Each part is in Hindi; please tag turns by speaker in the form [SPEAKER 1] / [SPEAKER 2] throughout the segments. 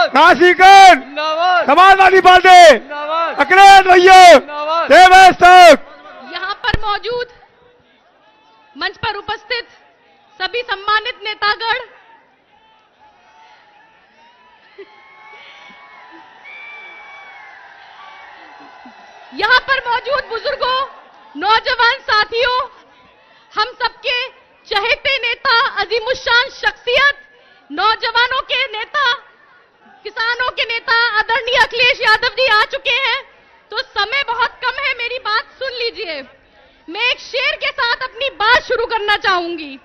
[SPEAKER 1] काशीगंज समाजवादी पार्टी अखिलेश भैया देवेश तक।
[SPEAKER 2] यहाँ पर मौजूद मंच पर उपस्थित सभी सम्मानित नेतागण, यहाँ पर मौजूद बुजुर्गों, नौजवान साथियों, हम सबके चहेते नेता, अजीमुशान शख्सियत, नौजवानों के नेता, किसानों के नेता आदरणीय अखिलेश यादव जी आ चुके हैं। तो समय बहुत कम है, मेरी बात सुन लीजिए। मैं एक शेर के साथ अपनी बात शुरू करना चाहूंगी।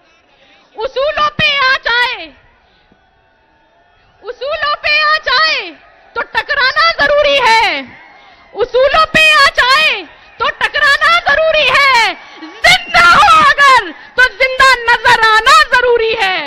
[SPEAKER 2] उसूलों पे आँच आए, उसूलों पे आँच आए तो टकराना जरूरी है, उसूलों पे आँच आए तो टकराना जरूरी है, जिंदा हो अगर तो जिंदा नजर आना जरूरी है।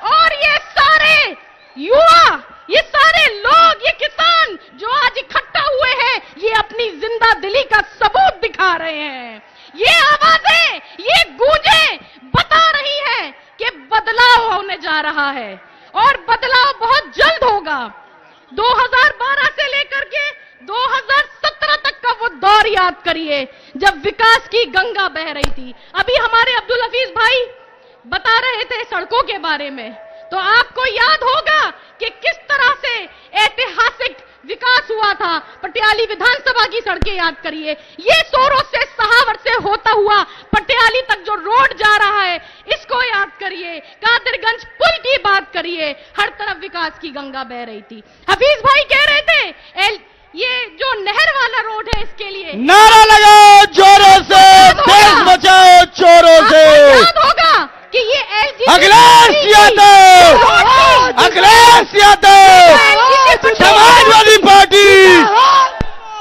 [SPEAKER 2] और ये सारे युवा, ये सारे लोग, ये किसान जो आज इकट्ठा हुए हैं, ये अपनी जिंदा दिली का सबूत दिखा रहे हैं। ये आवाजें, ये गूंजें बता रही हैं कि बदलाव होने जा रहा है और बदलाव बहुत जल्द होगा। 2012 से लेकर के 2017 तक का वो दौर याद करिए जब विकास की गंगा बह रही थी। अभी हमारे अब्दुल हफीज भाई बता रहे थे सड़कों के बारे में, तो आपको याद होगा कि किस तरह से ऐतिहासिक विकास हुआ था। पटियाली विधानसभा की सड़कें याद करिए, ये सोरों से सहावर से होता हुआ पटियाली तक जो रोड जा रहा है, इसको याद करिए। कादिरगंज पुल की बात करिए, हर तरफ विकास की गंगा बह रही थी। हफीज भाई कह रहे थे ये जो नहर वाला रोड है, इसके लिए
[SPEAKER 1] नारा लगाओ जोरों से, देश बचाओ चोरों से।
[SPEAKER 2] याद होगा कि ये
[SPEAKER 1] अखिलेश यादव, अखिलेश यादव, समाजवादी पार्टी।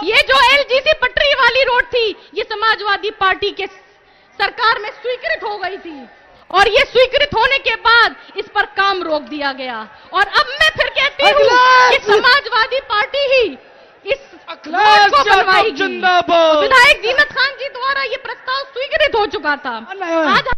[SPEAKER 2] ये जो एलजीसी पटरी वाली रोड थी, ये समाजवादी पार्टी के सरकार में स्वीकृत हो गई थी और ये स्वीकृत होने के बाद इस पर काम रोक दिया गया। और अब मैं फिर कहती हूँ कि समाजवादी पार्टी ही इस रोड को बनवाएगी। विधायक जीनत खान जी द्वारा ये प्रस्ताव स्वीकृत हो चुका था। आज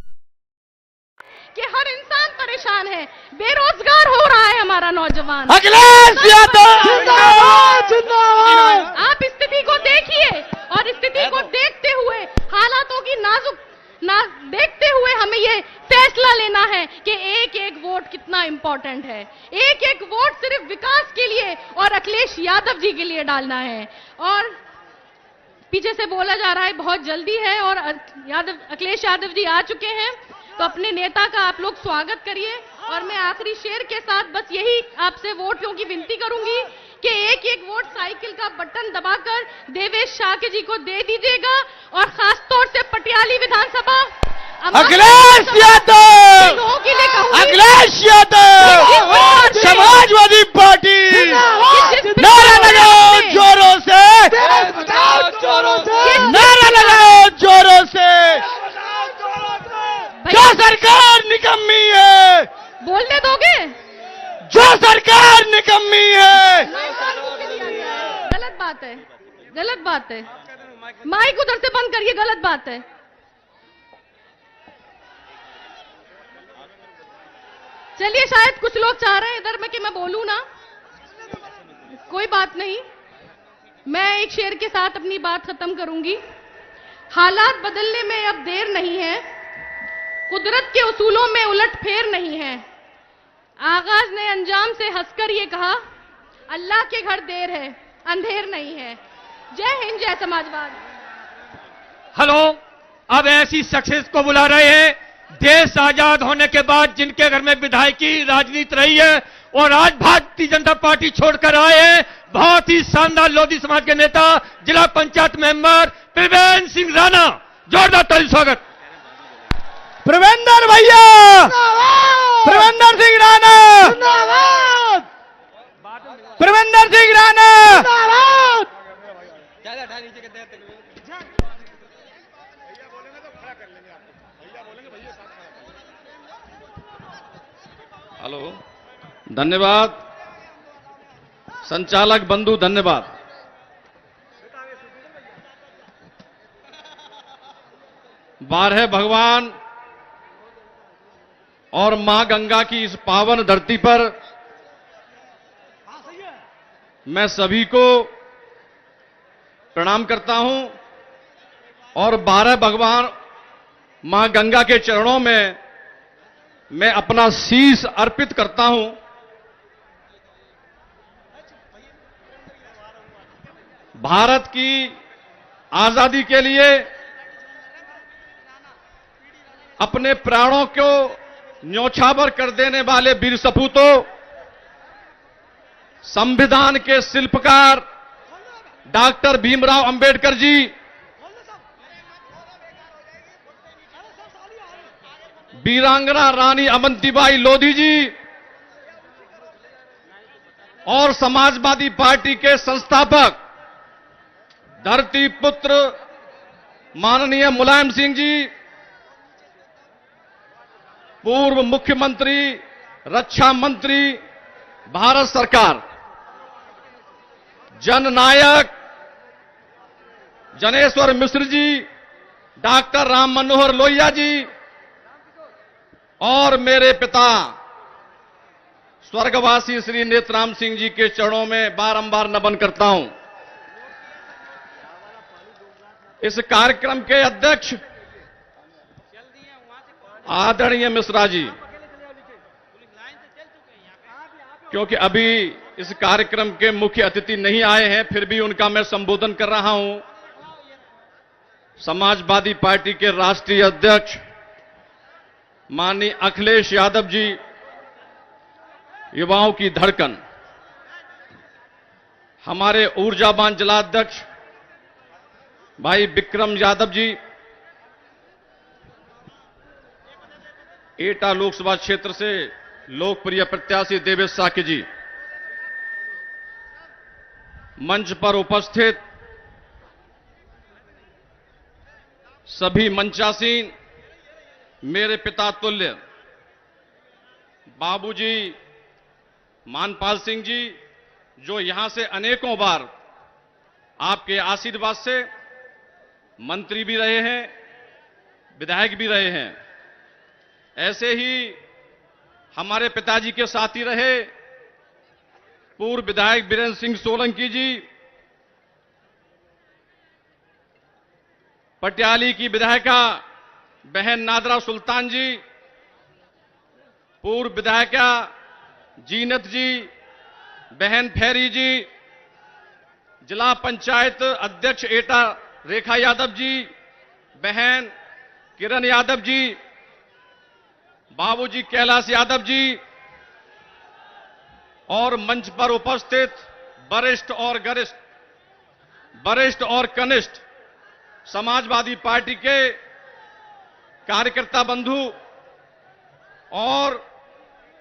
[SPEAKER 2] कि हर इंसान परेशान है, बेरोजगार हो रहा है हमारा नौजवान।
[SPEAKER 1] अखिलेश यादव जिंदाबाद, जिंदाबाद।
[SPEAKER 2] आप स्थिति को देखिए और स्थिति को देखते हुए, हालातों की नाजुक देखते हुए हमें ये फैसला लेना है कि एक एक वोट कितना इंपॉर्टेंट है। एक एक वोट सिर्फ विकास के लिए और अखिलेश यादव जी के लिए डालना है। और पीछे से बोला जा रहा है बहुत जल्दी है और अखिलेश यादव जी आ चुके हैं, तो अपने नेता का आप लोग स्वागत करिए। और मैं आखिरी शेर के साथ बस यही आपसे वोटों की विनती करूंगी कि एक एक वोट साइकिल का बटन दबाकर देवेश शाह जी को दे दीजिएगा। और खासतौर से पटियाली विधानसभा
[SPEAKER 1] अखिलेश यादव,
[SPEAKER 2] लोगों के लिए कहूंगी,
[SPEAKER 1] अखिलेश यादव, समाजवादी पार्टी, नारा लगाओ जोरों से, नारा लगाओ जोरों से। जो सरकार निकम्मी है,
[SPEAKER 2] बोलने दोगे?
[SPEAKER 1] जो सरकार निकम्मी है।
[SPEAKER 2] गलत बात है, गलत बात है। माइक उधर से बंद करिए, गलत बात है। चलिए, शायद कुछ लोग चाह रहे हैं इधर में कि मैं बोलूं ना, कोई बात नहीं। मैं एक शेर के साथ अपनी बात खत्म करूंगी। हालात बदलने में अब देर नहीं है, कुदरत के उसूलों में उलटफेर नहीं है। आगाज ने अंजाम से हंसकर ये कहा, अल्लाह के घर देर है, अंधेर नहीं है। जय हिंद, जय समाजवाद।
[SPEAKER 3] हेलो, अब ऐसी सक्सेस को बुला रहे हैं देश आजाद होने के बाद जिनके घर में विधायकी राजनीति रही है और आज भारतीय जनता पार्टी छोड़कर आए हैं। बहुत ही शानदार लोधी समाज के नेता, जिला पंचायत मेंबर त्रिवेंद्र सिंह राणा। जोरदार ताली स्वागत।
[SPEAKER 1] प्रवेंद्र भैया, प्रवेंद्र सिंह राणा, प्रवेंद्र सिंह राणा।
[SPEAKER 4] हेलो, धन्यवाद संचालक बंधु, धन्यवाद। बारह भगवान और मां गंगा की इस पावन धरती पर मैं सभी को प्रणाम करता हूं और 12 भगवान मां गंगा के चरणों में मैं अपना शीश अर्पित करता हूं। भारत की आजादी के लिए अपने प्राणों को न्यौछावर कर देने वाले वीर सपूतों, संविधान के शिल्पकार डॉक्टर भीमराव अंबेडकर जी, वीरांगना रानी अवंतीबाई लोधी जी और समाजवादी पार्टी के संस्थापक धरती पुत्र माननीय मुलायम सिंह जी, पूर्व मुख्यमंत्री, रक्षा मंत्री भारत सरकार, जननायक जनेश्वर मिश्र जी, डॉक्टर राम मनोहर लोहिया जी और मेरे पिता स्वर्गवासी श्री नेत्राम सिंह जी के चरणों में बारंबार नमन करता हूं। इस कार्यक्रम के अध्यक्ष आदरणीय मिश्रा जी, क्योंकि अभी इस कार्यक्रम के मुख्य अतिथि नहीं आए हैं, फिर भी उनका मैं संबोधन कर रहा हूं। समाजवादी पार्टी के राष्ट्रीय अध्यक्ष माननीय अखिलेश यादव जी, युवाओं की धड़कन, हमारे ऊर्जावान जिलाध्यक्ष भाई विक्रम यादव जी, एटा लोकसभा क्षेत्र से लोकप्रिय प्रत्याशी देवेश साके जी, मंच पर उपस्थित सभी मंचासीन, मेरे पिता तुल्य बाबूजी मानपाल सिंह जी, जो यहां से अनेकों बार आपके आशीर्वाद से मंत्री भी रहे हैं, विधायक भी रहे हैं। ऐसे ही हमारे पिताजी के साथी रहे पूर्व विधायक वीरेंद्र सिंह सोलंकी जी, पटियाली की विधायिका बहन नादरा सुल्तान जी, पूर्व विधायिका जीनत जी, बहन फेरी जी, जिला पंचायत अध्यक्ष एटा रेखा यादव जी, बहन किरण यादव जी, बाबूजी कैलाश यादव जी और मंच पर उपस्थित वरिष्ठ और कनिष्ठ समाजवादी पार्टी के कार्यकर्ता बंधु और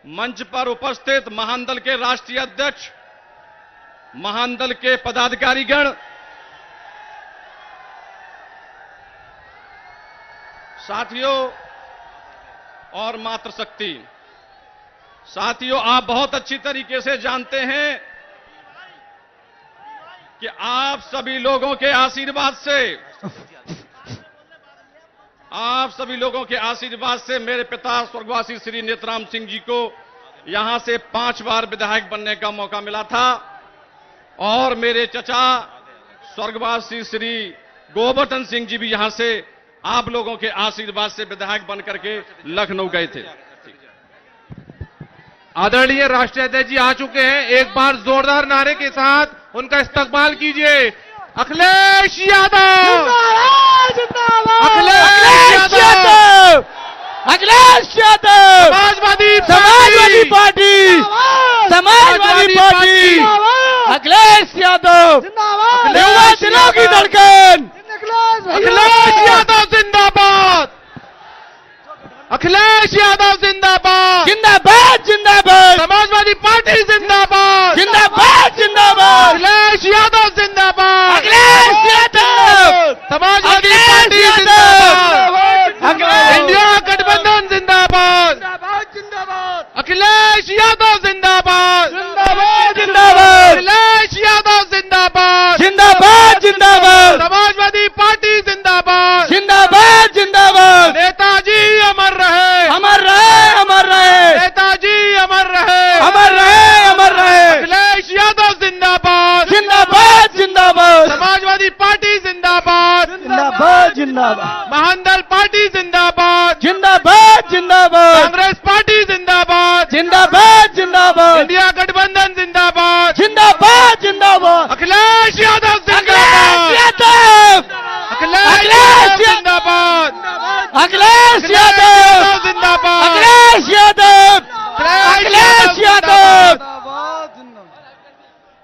[SPEAKER 4] मंच पर उपस्थित महानदल के राष्ट्रीय अध्यक्ष, महानदल के पदाधिकारीगण, साथियों और मातृशक्ति साथियों, आप बहुत अच्छी तरीके से जानते हैं कि आप सभी लोगों के आशीर्वाद से मेरे पिता स्वर्गवासी श्री नेत्राम सिंह जी को यहां से 5 बार विधायक बनने का मौका मिला था और मेरे चचा स्वर्गवासी श्री गोवर्धन सिंह जी भी यहां से आप लोगों के आशीर्वाद से विधायक बनकर के लखनऊ गए थे।
[SPEAKER 5] आदरणीय राष्ट्रीय अध्यक्ष जी आ चुके हैं। एक बार जोरदार नारे के साथ उनका इस्तकबाल कीजिए। अखिलेश यादव,
[SPEAKER 1] अखिलेश यादव,
[SPEAKER 5] समाजवादी
[SPEAKER 1] पार्टी, अखिलेश यादव, युवा दिलों की धड़कन,
[SPEAKER 5] अखिलेश यादव जिंदाबाद, अखिलेश यादव जिंदाबाद,
[SPEAKER 1] जिंदाबाद जिंदाबाद,
[SPEAKER 5] समाजवादी पार्टी जिंदाबाद,
[SPEAKER 1] जिंदाबाद जिंदाबाद,
[SPEAKER 5] अखिलेश यादव जिंदाबाद,
[SPEAKER 1] अखिलेश यादव,
[SPEAKER 5] समाजवादी
[SPEAKER 1] अखिलेश
[SPEAKER 5] पार्टी
[SPEAKER 1] यादव,
[SPEAKER 5] जिंदाबाद, इंडिया गठबंधन जिंदाबाद, अखिलेश यादव जिंदाबाद,
[SPEAKER 1] जिंदाबाद,
[SPEAKER 5] अखिलेश यादव जिंदाबाद,
[SPEAKER 1] जिंदाबाद जिंदाबाद,
[SPEAKER 5] समाजवादी पार्टी जिंदाबाद,
[SPEAKER 1] जिंदाबाद जिंदाबाद,
[SPEAKER 5] नेताजी अमर रहे,
[SPEAKER 1] अमर रहे, अमर रहे,
[SPEAKER 5] नेताजी अमर रहे,
[SPEAKER 1] अमर रहे, अमर रहे,
[SPEAKER 5] अखिलेश यादव जिंदाबाद,
[SPEAKER 1] जिंदाबाद
[SPEAKER 5] महानदल पार्टी जिंदाबाद,
[SPEAKER 1] जिंदाबाद जिंदाबाद
[SPEAKER 5] कांग्रेस पार्टी जिंदाबाद,
[SPEAKER 1] जिंदाबाद जिंदाबाद
[SPEAKER 5] इंडिया गठबंधन जिंदाबाद,
[SPEAKER 1] जिंदाबाद जिंदाबाद
[SPEAKER 5] अखिलेश यादव
[SPEAKER 1] अखिलेश
[SPEAKER 5] जिंदाबाद,
[SPEAKER 1] यादव
[SPEAKER 5] अखिलेश
[SPEAKER 1] अखिलेश
[SPEAKER 5] यादव जिंदाबाद,
[SPEAKER 1] अखिलेश यादव
[SPEAKER 5] जिंदाबाद,
[SPEAKER 1] अखिलेश यादव अखिलेश यादव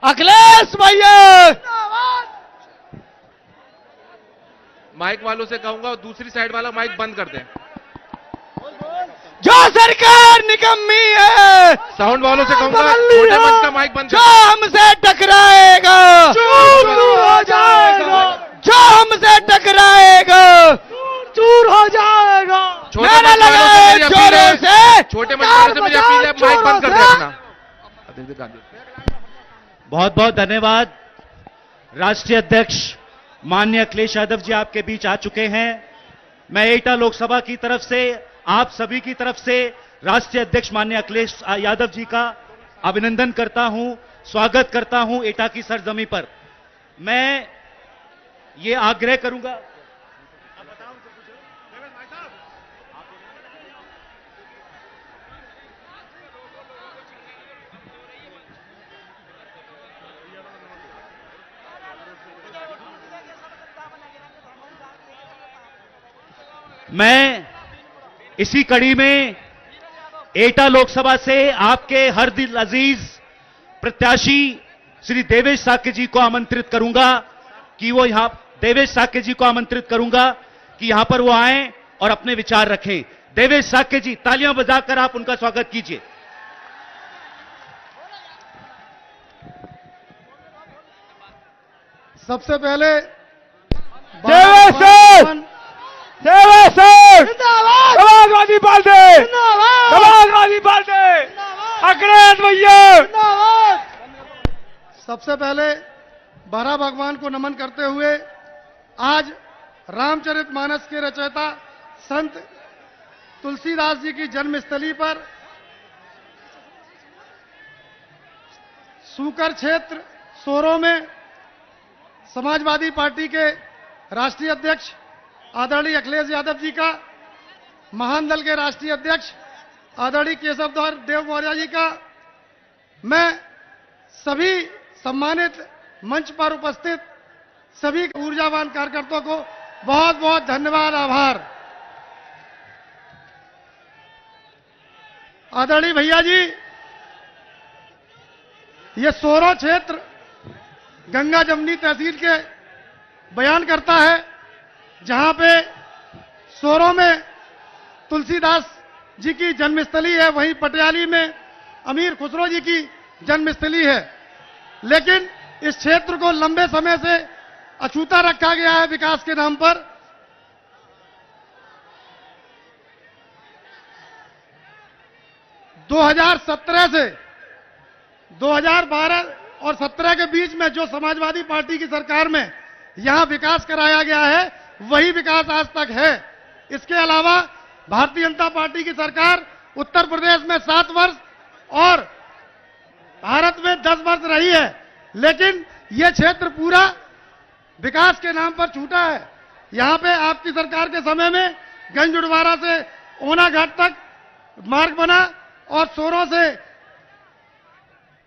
[SPEAKER 1] अखिलेश भैया
[SPEAKER 5] माइक वालों से कहूंगा दूसरी साइड वाला माइक बंद कर दें।
[SPEAKER 1] जो सरकार निकम्मी है,
[SPEAKER 5] साउंड वालों से कहूंगा
[SPEAKER 1] बदल लिया।
[SPEAKER 5] छोटे मंच का माइक बंद
[SPEAKER 1] जो
[SPEAKER 5] कर
[SPEAKER 1] हमसे टकराएगा चूर हो जाएगा, जो हमसे टकराएगा चूर हो जाएगा।
[SPEAKER 5] छोटे
[SPEAKER 1] नारा
[SPEAKER 5] मंच वालों से
[SPEAKER 1] लगाए
[SPEAKER 5] मेरी अपील
[SPEAKER 1] जोरों
[SPEAKER 5] है,
[SPEAKER 1] से,
[SPEAKER 5] छोटे मंच वालों से मेरी अपील है, माइक बंद कर दे अपना।
[SPEAKER 6] बहुत बहुत धन्यवाद। राष्ट्रीय अध्यक्ष माननीय अखिलेश यादव जी आपके बीच आ चुके हैं। मैं एटा लोकसभा की तरफ से, आप सभी की तरफ से राष्ट्रीय अध्यक्ष माननीय अखिलेश यादव जी का अभिनंदन करता हूं, स्वागत करता हूं एटा की सरजमी पर। मैं ये आग्रह करूंगा, मैं इसी कड़ी में एटा लोकसभा से आपके हर दिल अजीज प्रत्याशी श्री देवेश साक्य जी को आमंत्रित करूंगा कि वो यहां देवेश साक्य जी को आमंत्रित करूंगा कि यहां पर वो आएं और अपने विचार रखें। देवेश साक्य जी, तालियां बजाकर आप उनका स्वागत कीजिए।
[SPEAKER 7] सबसे पहले
[SPEAKER 1] समाजवादी पार्टी, समाजवादी पार्टी, अखिलेश भैया।
[SPEAKER 7] सबसे पहले बहरा भगवान को नमन करते हुए आज रामचरितमानस के रचयिता संत तुलसीदास जी की जन्मस्थली पर सूकर क्षेत्र सोरो में समाजवादी पार्टी के राष्ट्रीय अध्यक्ष आदरणीय अखिलेश यादव जी का, महान दल के राष्ट्रीय अध्यक्ष आदरणीय केशव देव मौर्य जी का, मैं सभी सम्मानित मंच पर उपस्थित सभी ऊर्जावान कार्यकर्ताओं को बहुत बहुत धन्यवाद, आभार। आदरणीय भैया जी, ये सोरो क्षेत्र गंगा जमुनी तहसील के बयान करता है, जहां पे सोरो में तुलसीदास जी की जन्मस्थली है, वहीं पटियाली में अमीर खुसरो जी की जन्मस्थली है। लेकिन इस क्षेत्र को लंबे समय से अछूता रखा गया है विकास के नाम पर। दो 2017 से 2012 और 17 के बीच में जो समाजवादी पार्टी की सरकार में यहां विकास कराया गया है, वही विकास आज तक है। इसके अलावा भारतीय जनता पार्टी की सरकार उत्तर प्रदेश में 7 वर्ष और भारत में 10 वर्ष रही है, लेकिन यह क्षेत्र पूरा विकास के नाम पर छूटा है। यहां पे आपकी सरकार के समय में गंजुड़वारा से ओना घाट तक मार्ग बना और सोरो से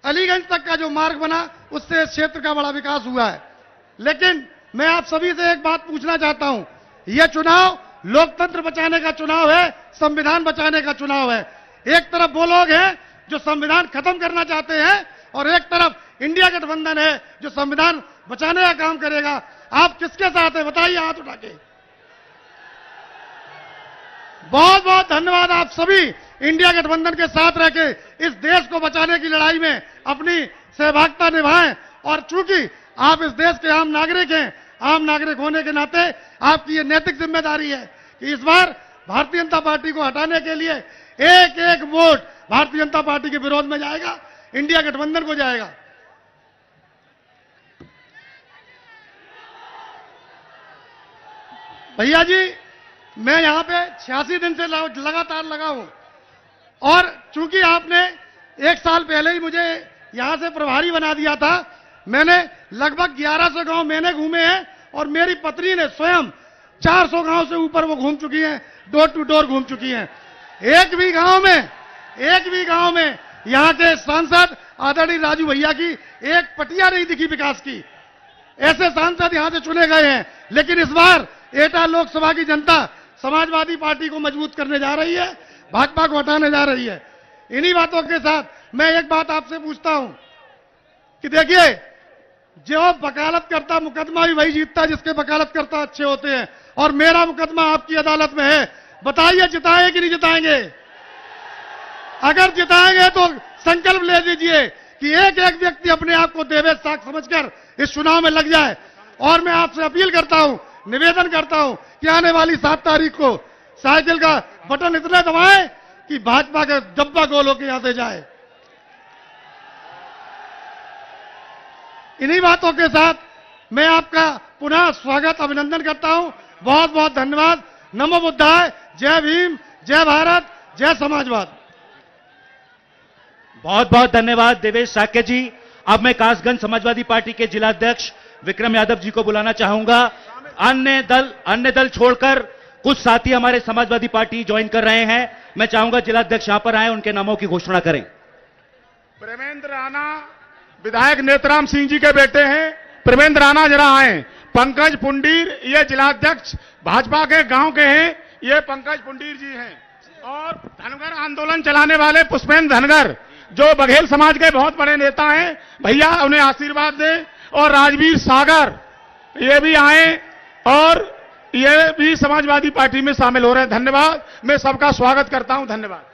[SPEAKER 7] अलीगंज तक का जो मार्ग बना, उससे इस क्षेत्र का बड़ा विकास हुआ है। लेकिन मैं आप सभी से एक बात पूछना चाहता हूं, यह चुनाव लोकतंत्र बचाने का चुनाव है, संविधान बचाने का चुनाव है। एक तरफ वो लोग हैं जो संविधान खत्म करना चाहते हैं और एक तरफ इंडिया गठबंधन है जो संविधान बचाने का काम करेगा। आप किसके साथ हैं, बताइए हाथ उठा के। बहुत बहुत धन्यवाद। आप सभी इंडिया गठबंधन के साथ रह के इस देश को बचाने की लड़ाई में अपनी सहभागिता निभाएं। और चूंकि आप इस देश के आम नागरिक हैं, आम नागरिक होने के नाते आपकी ये नैतिक जिम्मेदारी है कि इस बार भारतीय जनता पार्टी को हटाने के लिए एक एक वोट भारतीय जनता पार्टी के विरोध में जाएगा, इंडिया गठबंधन को जाएगा। भैया जी, मैं यहां पे 86 दिन से लगातार लगा हूं और चूंकि आपने 1 साल पहले ही मुझे यहां से प्रभारी बना दिया था, मैंने लगभग 1100 गांव मैंने घूमे हैं और मेरी पत्नी ने स्वयं 400 गांव से ऊपर वो घूम चुकी हैं, डोर टू डोर घूम चुकी हैं। एक भी गांव में यहां के सांसद आदरणीय राजू भैया की एक पटिया नहीं दिखी विकास की। ऐसे सांसद यहां से चुने गए हैं, लेकिन इस बार एटा लोकसभा की जनता समाजवादी पार्टी को मजबूत करने जा रही है, भाजपा को हटाने जा रही है। इन्हीं बातों के साथ मैं एक बात आपसे पूछता हूं कि देखिए, जो वकालत करता मुकदमा भी वही जीतता जिसके वकालत करता अच्छे होते हैं, और मेरा मुकदमा आपकी अदालत में है। बताइए जिताएंगे कि नहीं जिताएंगे? अगर जिताएंगे तो संकल्प ले लीजिए कि एक एक व्यक्ति अपने आप को देवेश साख समझकर इस चुनाव में लग जाए। और मैं आपसे अपील करता हूं, निवेदन करता हूं कि आने वाली 7 तारीख को साइकिल का बटन इतना दबाएं कि भाजपा का डब्बा गोल होकर यहां से जाए। इन्हीं बातों के साथ मैं आपका पुनः स्वागत अभिनंदन करता हूं। बहुत बहुत धन्यवाद। नमो बुद्धाय। जय भीम, जय भारत, जय समाजवाद।
[SPEAKER 6] बहुत बहुत धन्यवाद देवेश साक्य जी। अब मैं कासगंज समाजवादी पार्टी के जिलाध्यक्ष विक्रम यादव जी को बुलाना चाहूंगा। अन्य दल छोड़कर कुछ साथी हमारे समाजवादी पार्टी ज्वाइन कर रहे हैं। मैं चाहूंगा जिलाध्यक्ष यहां पर आए, उनके नामों की घोषणा करें।
[SPEAKER 8] प्रेमेंद्र राणा विधायक नेतराम सिंह जी के बेटे हैं। प्रेमेंद्र राणा जरा आए। पंकज पुंडीर ये जिलाध्यक्ष भाजपा के गांव के हैं, ये पंकज पुंडीर जी हैं। और धनगर आंदोलन चलाने वाले पुष्पेंद्र धनगर जो बघेल समाज के बहुत बड़े नेता हैं, भैया उन्हें आशीर्वाद दें। और राजवीर सागर ये भी आए और ये भी समाजवादी पार्टी में शामिल हो रहे हैं। धन्यवाद, मैं सबका स्वागत करता हूं। धन्यवाद।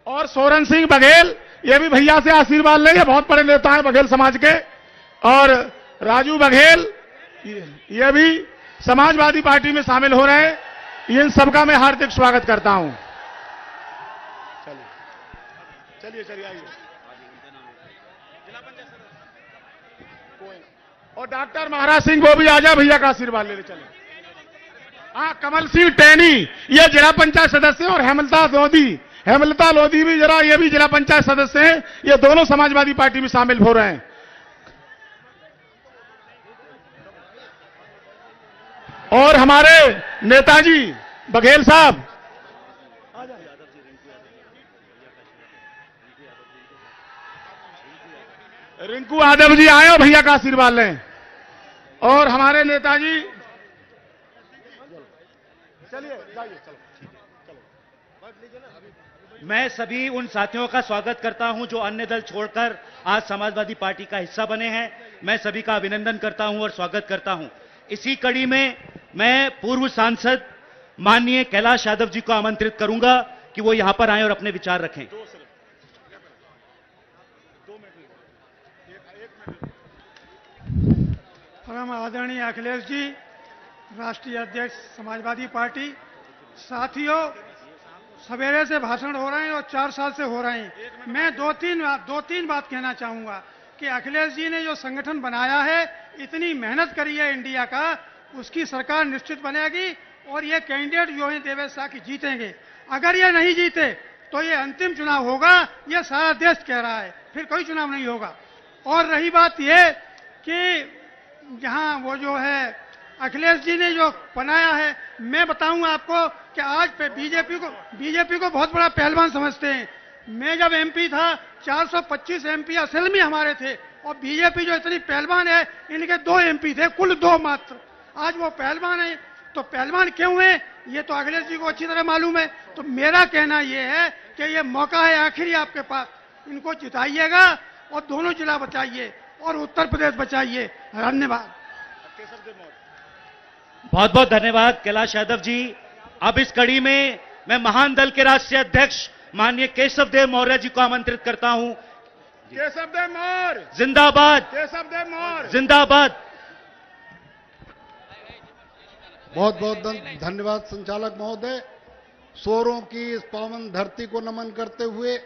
[SPEAKER 8] और सोरन सिंह बघेल ये भी भैया से आशीर्वाद लेंगे, बहुत बड़े नेता हैं बघेल समाज के। और राजू बघेल ये भी समाजवादी पार्टी में शामिल हो रहे हैं। इन सबका मैं हार्दिक स्वागत करता हूं। चलिए आइए। और डॉक्टर महाराज सिंह वो भी आ जाए, भैया का आशीर्वाद ले चले। हाँ, कमल सिंह टैनी ये जिला पंचायत सदस्य, और हेमलता लोधी भी जरा ये भी जिला पंचायत सदस्य हैं। ये दोनों समाजवादी पार्टी में शामिल हो रहे हैं। और हमारे नेताजी बघेल साहब रिंकू यादव जी आए और भैया का आशीर्वाद लें। और हमारे नेताजी चलिए जाइए।
[SPEAKER 6] मैं सभी उन साथियों का स्वागत करता हूं जो अन्य दल छोड़कर आज समाजवादी पार्टी का हिस्सा बने हैं। मैं सभी का अभिनंदन करता हूं और स्वागत करता हूं। इसी कड़ी में मैं पूर्व सांसद माननीय कैलाश यादव जी को आमंत्रित करूंगा कि वो यहां पर आएं और अपने विचार रखें।
[SPEAKER 7] परम आदरणीय अखिलेश जी, राष्ट्रीय अध्यक्ष समाजवादी पार्टी, साथियों, सवेरे से भाषण हो रहे हैं और 4 साल से हो रहे हैं। मैं दो तीन बात कहना चाहूंगा कि अखिलेश जी ने जो संगठन बनाया है, इतनी मेहनत करी है इंडिया का, उसकी सरकार निश्चित बनेगी। और ये कैंडिडेट जो है देवेश साखी जीतेंगे। अगर ये नहीं जीते तो ये अंतिम चुनाव होगा, ये सारा देश कह रहा है, फिर कोई चुनाव नहीं होगा। और रही बात ये कि यहाँ वो जो है अखिलेश जी ने जो बनाया है, मैं बताऊंगा आपको कि आज पे बीजेपी को बहुत बड़ा पहलवान समझते हैं। मैं जब एमपी था 425 एमपी असल में हमारे थे, और बीजेपी जो इतनी पहलवान है, इनके 2 एमपी थे, कुल 2 मात्र। आज वो पहलवान है, तो पहलवान क्यों है ये तो अखिलेश जी को अच्छी तरह मालूम है। तो मेरा कहना ये है कि ये मौका है आखिरी आपके पास, इनको जिताइएगा और दोनों जिला बचाइए और उत्तर प्रदेश बचाइए। धन्यवाद।
[SPEAKER 6] बहुत बहुत धन्यवाद कैलाश यादव जी। अब इस कड़ी में मैं महान दल के राष्ट्रीय अध्यक्ष माननीय केशव देव मौर्य जी को आमंत्रित करता हूं।
[SPEAKER 8] केशव देव मौर्य
[SPEAKER 6] जिंदाबाद,
[SPEAKER 8] केशव देव मौर्य
[SPEAKER 6] जिंदाबाद।
[SPEAKER 9] बहुत बहुत धन्यवाद संचालक महोदय। सोरों की इस पावन धरती को नमन करते हुए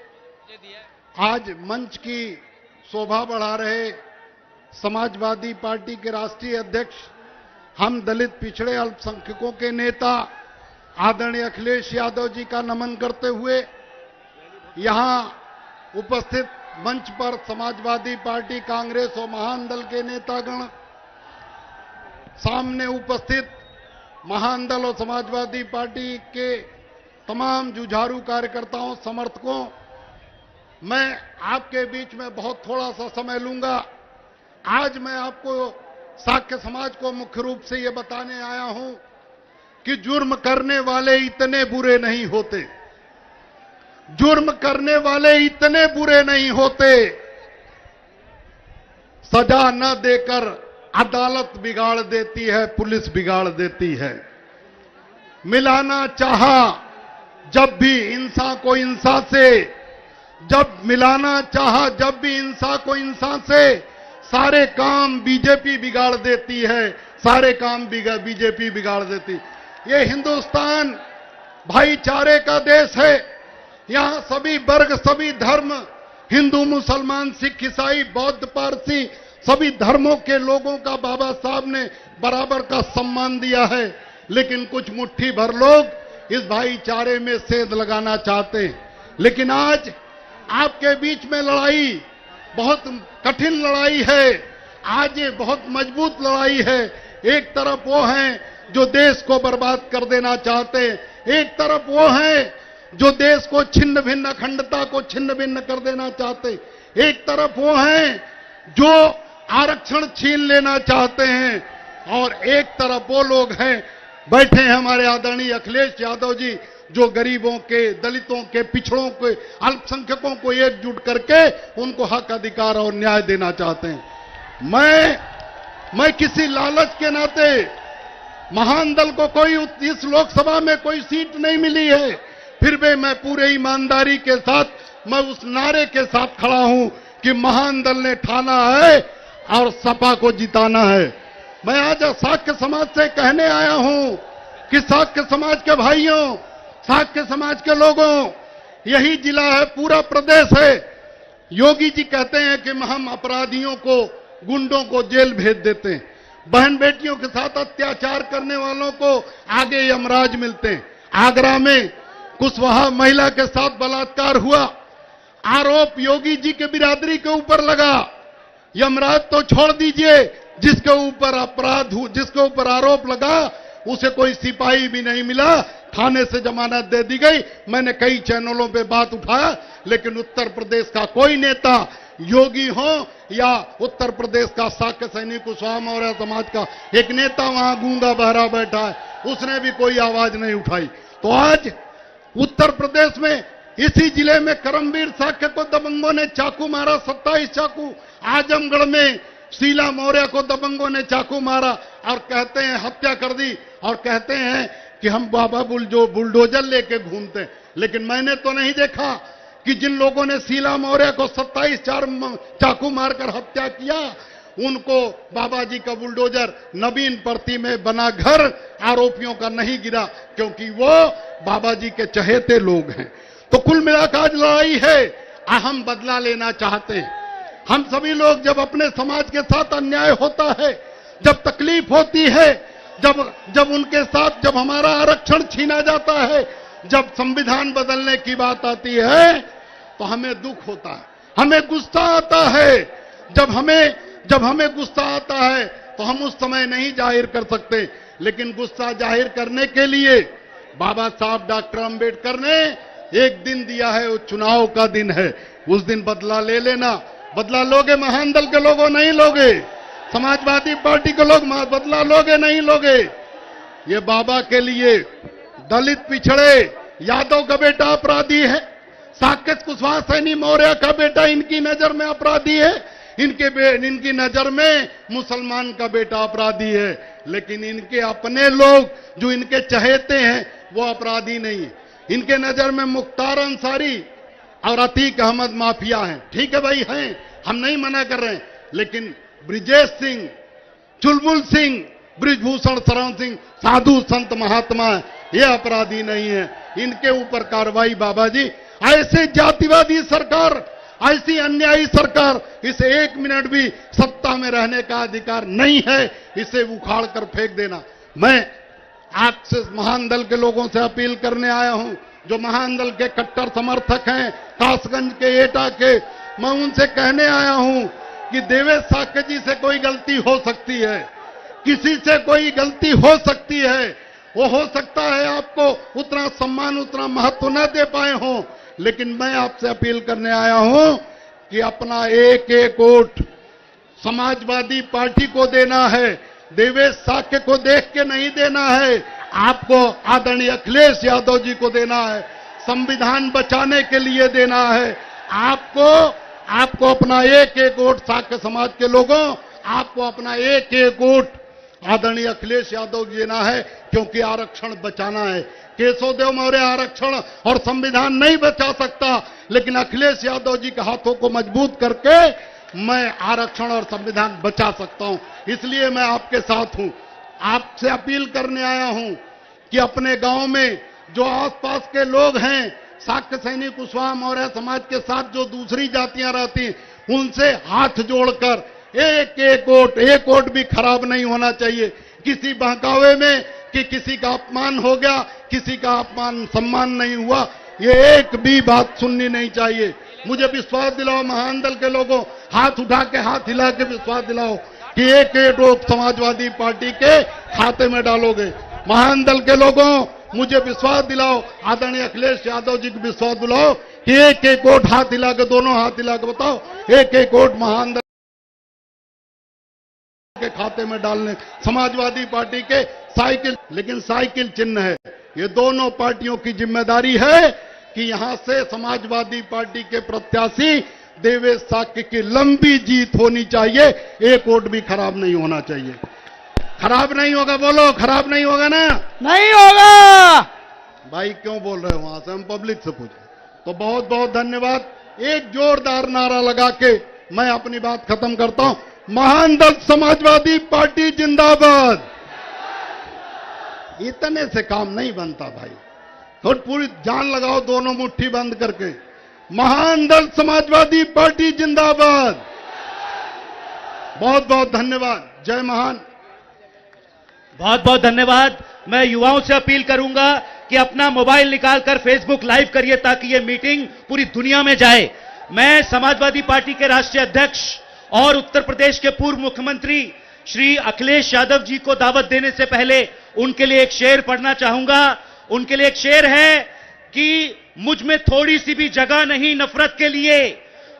[SPEAKER 9] आज मंच की शोभा बढ़ा रहे समाजवादी पार्टी के राष्ट्रीय अध्यक्ष, हम दलित पिछड़े अल्पसंख्यकों के नेता आदरणीय अखिलेश यादव जी का नमन करते हुए यहां उपस्थित मंच पर समाजवादी पार्टी, कांग्रेस और महान दल के नेतागण, सामने उपस्थित महान दल और समाजवादी पार्टी के तमाम जुझारू कार्यकर्ताओं, समर्थकों, मैं आपके बीच में बहुत थोड़ा सा समय लूंगा। आज मैं आपको साक्य समाज को मुख्य रूप से ये बताने आया हूं कि जुर्म करने वाले इतने बुरे नहीं होते, जुर्म करने वाले इतने बुरे नहीं होते। सजा न देकर अदालत बिगाड़ देती है, पुलिस बिगाड़ देती है। मिलाना चाहा जब भी इंसान को इंसान से, जब मिलाना चाहा जब भी इंसान को इंसान से, सारे काम बीजेपी बिगाड़ देती है, सारे काम बीजेपी बिगाड़ देती। ये हिंदुस्तान भाईचारे का देश है। यहां सभी वर्ग, सभी धर्म, हिंदू, मुसलमान, सिख, ईसाई, बौद्ध, पारसी, सभी धर्मों के लोगों का बाबा साहब ने बराबर का सम्मान दिया है। लेकिन कुछ मुट्ठी भर लोग इस भाईचारे में सेंध लगाना चाहते हैं। लेकिन आज आपके बीच में लड़ाई बहुत कठिन लड़ाई है। आज ये बहुत मजबूत लड़ाई है। एक तरफ वो हैं जो देश को बर्बाद कर देना चाहते हैं, एक तरफ वो हैं जो देश को छिन्न भिन्न, अखंडता को छिन्न भिन्न कर देना चाहते हैं, एक तरफ वो हैं जो आरक्षण छीन लेना चाहते हैं, और एक तरफ वो लोग हैं, बैठे हैं हमारे आदरणीय अखिलेश यादव जी, जो गरीबों के, दलितों के, पिछड़ों के, अल्पसंख्यकों को एकजुट करके उनको हक, अधिकार और न्याय देना चाहते हैं। मैं किसी लालच के नाते, महान दल को कोई इस लोकसभा में कोई सीट नहीं मिली है, फिर भी मैं पूरे ईमानदारी के साथ मैं उस नारे के साथ खड़ा हूं कि महान दल ने ठाना है और सपा को जिताना है। मैं आज साक्य समाज से कहने आया हूं कि साक्य समाज के भाइयों, साक्य समाज के लोगों, यही जिला है, पूरा प्रदेश है। योगी जी कहते हैं कि हम अपराधियों को, गुंडों को जेल भेज देते हैं, बहन बेटियों के साथ अत्याचार करने वालों को आगे यमराज मिलते हैं। आगरा में कुशवाहा महिला के साथ बलात्कार हुआ, आरोप योगी जी के बिरादरी के ऊपर लगा। यमराज तो छोड़ दीजिए, जिसके ऊपर अपराध हो, जिसके ऊपर आरोप लगा, उसे कोई सिपाही भी नहीं मिला, थाने से जमानत दे दी गई। मैंने कई चैनलों पे बात उठाया, लेकिन उत्तर प्रदेश का कोई नेता, योगी हो या उत्तर प्रदेश का साक्य सैनिक कुशवाहा मौर्य समाज का एक नेता वहां गूंगा बहरा बैठा है, उसने भी कोई आवाज नहीं उठाई। तो आज उत्तर प्रदेश में इसी जिले में करमवीर साक्य को दबंगों ने चाकू मारा, 27 चाकू। आजमगढ़ में शीला मौर्य को दबंगों ने चाकू मारा और कहते हैं हत्या कर दी, और कहते हैं कि हम बाबा बुलडोजर लेके घूमते हैं। लेकिन मैंने तो नहीं देखा कि जिन लोगों ने शीला मौर्य को 27 चाकू मारकर हत्या किया, उनको बाबा जी का बुलडोजर नवीन परती में बना घर आरोपियों का नहीं गिरा, क्योंकि वो बाबा जी के चहेते लोग हैं। तो कुल मिलाकर आज लड़ाई है, हम बदला लेना चाहते हैं। हम सभी लोग जब अपने समाज के साथ अन्याय होता है, जब तकलीफ होती है, जब उनके साथ, जब हमारा आरक्षण छीना जाता है, जब संविधान बदलने की बात आती है, तो हमें दुख होता है, हमें गुस्सा आता है। जब हमें गुस्सा आता है तो हम उस समय नहीं जाहिर कर सकते, लेकिन गुस्सा जाहिर करने के लिए बाबा साहब डॉक्टर अंबेडकर ने एक दिन दिया है, वो चुनाव का दिन है। उस दिन बदला ले लेना। बदला लोगे महान दल के लोगों, नहीं लोगे। समाजवादी पार्टी के लोग बदला लोगे, नहीं लोगे। ये बाबा के लिए दलित, पिछड़े, यादव का बेटा अपराधी है, साकेत कुशवाहा सैनी मौर्य का बेटा इनकी नजर में अपराधी है, इनकी नजर में मुसलमान का बेटा अपराधी है। लेकिन इनके अपने लोग जो इनके चहेते हैं वो अपराधी नहीं है। इनके नजर में मुख्तार अंसारी और अतीक अहमद माफिया हैं। ठीक है भाई, हैं, हम नहीं मना कर रहे हैं, लेकिन ब्रिजेश सिंह, चुलबुल सिंह, ब्रिजभूषण शरण सिंह साधु संत महात्मा, ये अपराधी नहीं है। इनके ऊपर कार्रवाई बाबा जी। ऐसे जातिवादी सरकार, ऐसी अन्यायी सरकार, इसे 1 मिनट भी सत्ता में रहने का अधिकार नहीं है। इसे उखाड़ कर फेंक देना। मैं आपसे महान दल के लोगों से अपील करने आया हूं, जो महान दल के कट्टर समर्थक हैं, कासगंज के, एटा के, मैं उनसे कहने आया हूं कि देवेश साक्य जी से कोई गलती हो सकती है, किसी से कोई गलती हो सकती है, वो हो सकता है आपको उतना सम्मान, उतना महत्व न दे पाए हों, लेकिन मैं आपसे अपील करने आया हूं कि अपना एक एक वोट समाजवादी पार्टी को देना है, देवेश साक्य को देख के नहीं देना है, आपको आदरणीय अखिलेश यादव जी को देना है, संविधान बचाने के लिए देना है। आपको अपना एक एक वोट साक्य समाज के लोगों, आपको अपना एक एक वोट आदरणीय अखिलेश यादव जी देना है, क्योंकि आरक्षण बचाना है। केशवदेव मौर्य आरक्षण और संविधान नहीं बचा सकता, लेकिन अखिलेश यादव जी के हाथों को मजबूत करके मैं आरक्षण और संविधान बचा सकता हूं। इसलिए मैं आपके साथ हूं, आपसे अपील करने आया हूं कि अपने गांव में जो आसपास के लोग हैं, साक्य सैनी कुशवाहा मौर्य समाज के साथ जो दूसरी जातियां रहती हैं, उनसे हाथ जोड़कर एक एक वोट भी खराब नहीं होना चाहिए। किसी बहकावे में कि किसी का अपमान हो गया, किसी का अपमान सम्मान नहीं हुआ, ये एक भी बात सुननी नहीं चाहिए। मुझे विश्वास दिलाओ महानदल के लोगों, हाथ उठा के हाथ हिला के विश्वास दिलाओ कि एक एक वोट समाजवादी पार्टी के खाते में डालोगे। महानदल के लोगों मुझे विश्वास दिलाओ, आदरणीय अखिलेश यादव जी को विश्वास दिलाओ कि एक एक वोट हाथ हिला के, दोनों हाथ हिला के बताओ, एक एक वोट महानदल के खाते में डालने समाजवादी पार्टी के साइकिल, लेकिन साइकिल चिन्ह है। ये दोनों पार्टियों की जिम्मेदारी है कि यहां से समाजवादी पार्टी के प्रत्याशी देवेश साक्य की लंबी जीत होनी चाहिए, एक वोट भी खराब नहीं होना चाहिए। खराब नहीं होगा, बोलो खराब नहीं होगा ना?
[SPEAKER 1] नहीं होगा।
[SPEAKER 9] भाई क्यों बोल रहे हो? वहां से हम पब्लिक से पूछे। तो बहुत बहुत धन्यवाद। एक जोरदार नारा लगा के मैं अपनी बात खत्म करता हूं। महानदल समाजवादी पार्टी जिंदाबाद। इतने से काम नहीं बनता भाई, थोड़ी पूरी जान लगाओ, दोनों मुट्ठी बंद करके। महानदल समाजवादी पार्टी जिंदाबाद। बहुत बहुत धन्यवाद। जय महान।
[SPEAKER 6] बहुत बहुत धन्यवाद। मैं युवाओं से अपील करूंगा कि अपना मोबाइल निकालकर फेसबुक लाइव करिए ताकि यह मीटिंग पूरी दुनिया में जाए। मैं समाजवादी पार्टी के राष्ट्रीय अध्यक्ष और उत्तर प्रदेश के पूर्व मुख्यमंत्री श्री अखिलेश यादव जी को दावत देने से पहले उनके लिए एक शेर पढ़ना चाहूंगा। उनके लिए एक शेर है कि मुझ में थोड़ी सी भी जगह नहीं नफरत के लिए,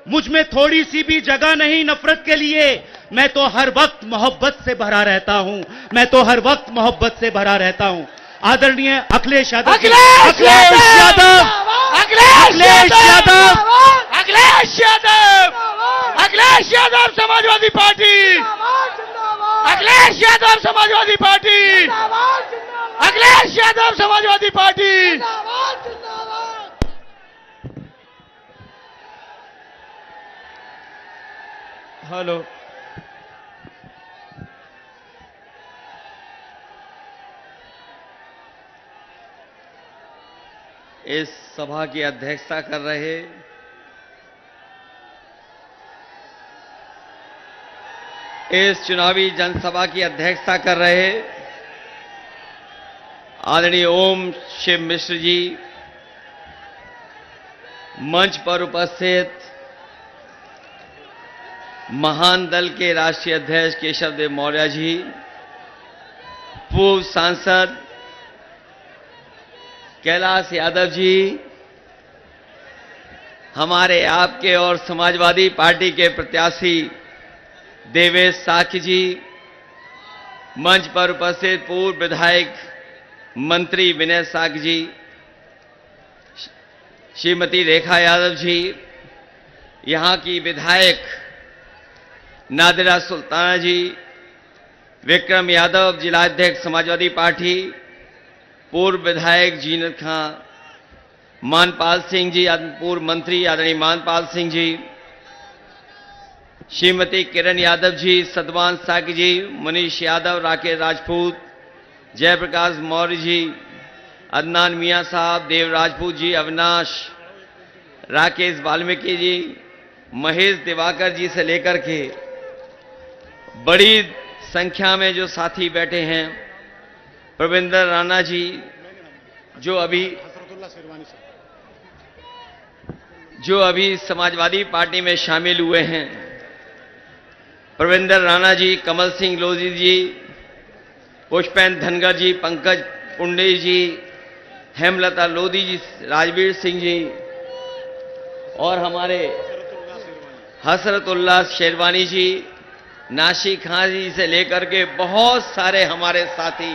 [SPEAKER 6] मुझ में थोड़ी सी भी जगह नहीं नफरत के लिए, मैं तो हर वक्त मोहब्बत से भरा रहता हूं, मैं तो हर वक्त मोहब्बत से भरा रहता हूं। आदरणीय Akhilesh Yadav,
[SPEAKER 1] Akhilesh Yadav, Akhilesh Yadav, Akhilesh Yadav, Akhilesh Yadav Samajwadi party, Akhilesh Yadav Samajwadi party, Akhilesh Yadav Samajwadi party.
[SPEAKER 3] Hello,
[SPEAKER 10] इस सभा की अध्यक्षता कर रहे इस चुनावी जनसभा की अध्यक्षता कर रहे आदरणीय ओम शिव मिश्र जी, मंच पर उपस्थित महान दल के राष्ट्रीय अध्यक्ष केशव देव मौर्य जी, पूर्व सांसद कैलाश यादव जी, हमारे आपके और समाजवादी पार्टी के प्रत्याशी देवेश साक्य जी, मंच पर उपस्थित पूर्व विधायक मंत्री विनय साक्य जी, श्रीमती रेखा यादव जी, यहां की विधायक नादिरा सुल्ताना जी, विक्रम यादव जिलाध्यक्ष समाजवादी पार्टी, पूर्व विधायक जीनत खां, मानपाल सिंह जी, पूर्व मंत्री आदरणीय मानपाल सिंह जी, श्रीमती किरण यादव जी, सतवान साक्य जी, मनीष यादव, राकेश राजपूत, जयप्रकाश मौर्य जी, अदनान मियां साहब, देव राजपूत जी, अविनाश, राकेश वाल्मीकि जी, महेश दिवाकर जी से लेकर के बड़ी संख्या में जो साथी बैठे हैं, प्रविंदर राणा जी जो अभी समाजवादी पार्टी में शामिल हुए हैं, प्रविंदर राणा जी, कमल सिंह लोधी जी, पुष्पेंद्र धनगर जी, पंकज पुंडे जी, हेमलता लोधी जी, राजवीर सिंह जी और हमारे हसरतुल्लाह शेरवानी जी, नाशी खान जी से लेकर के बहुत सारे हमारे साथी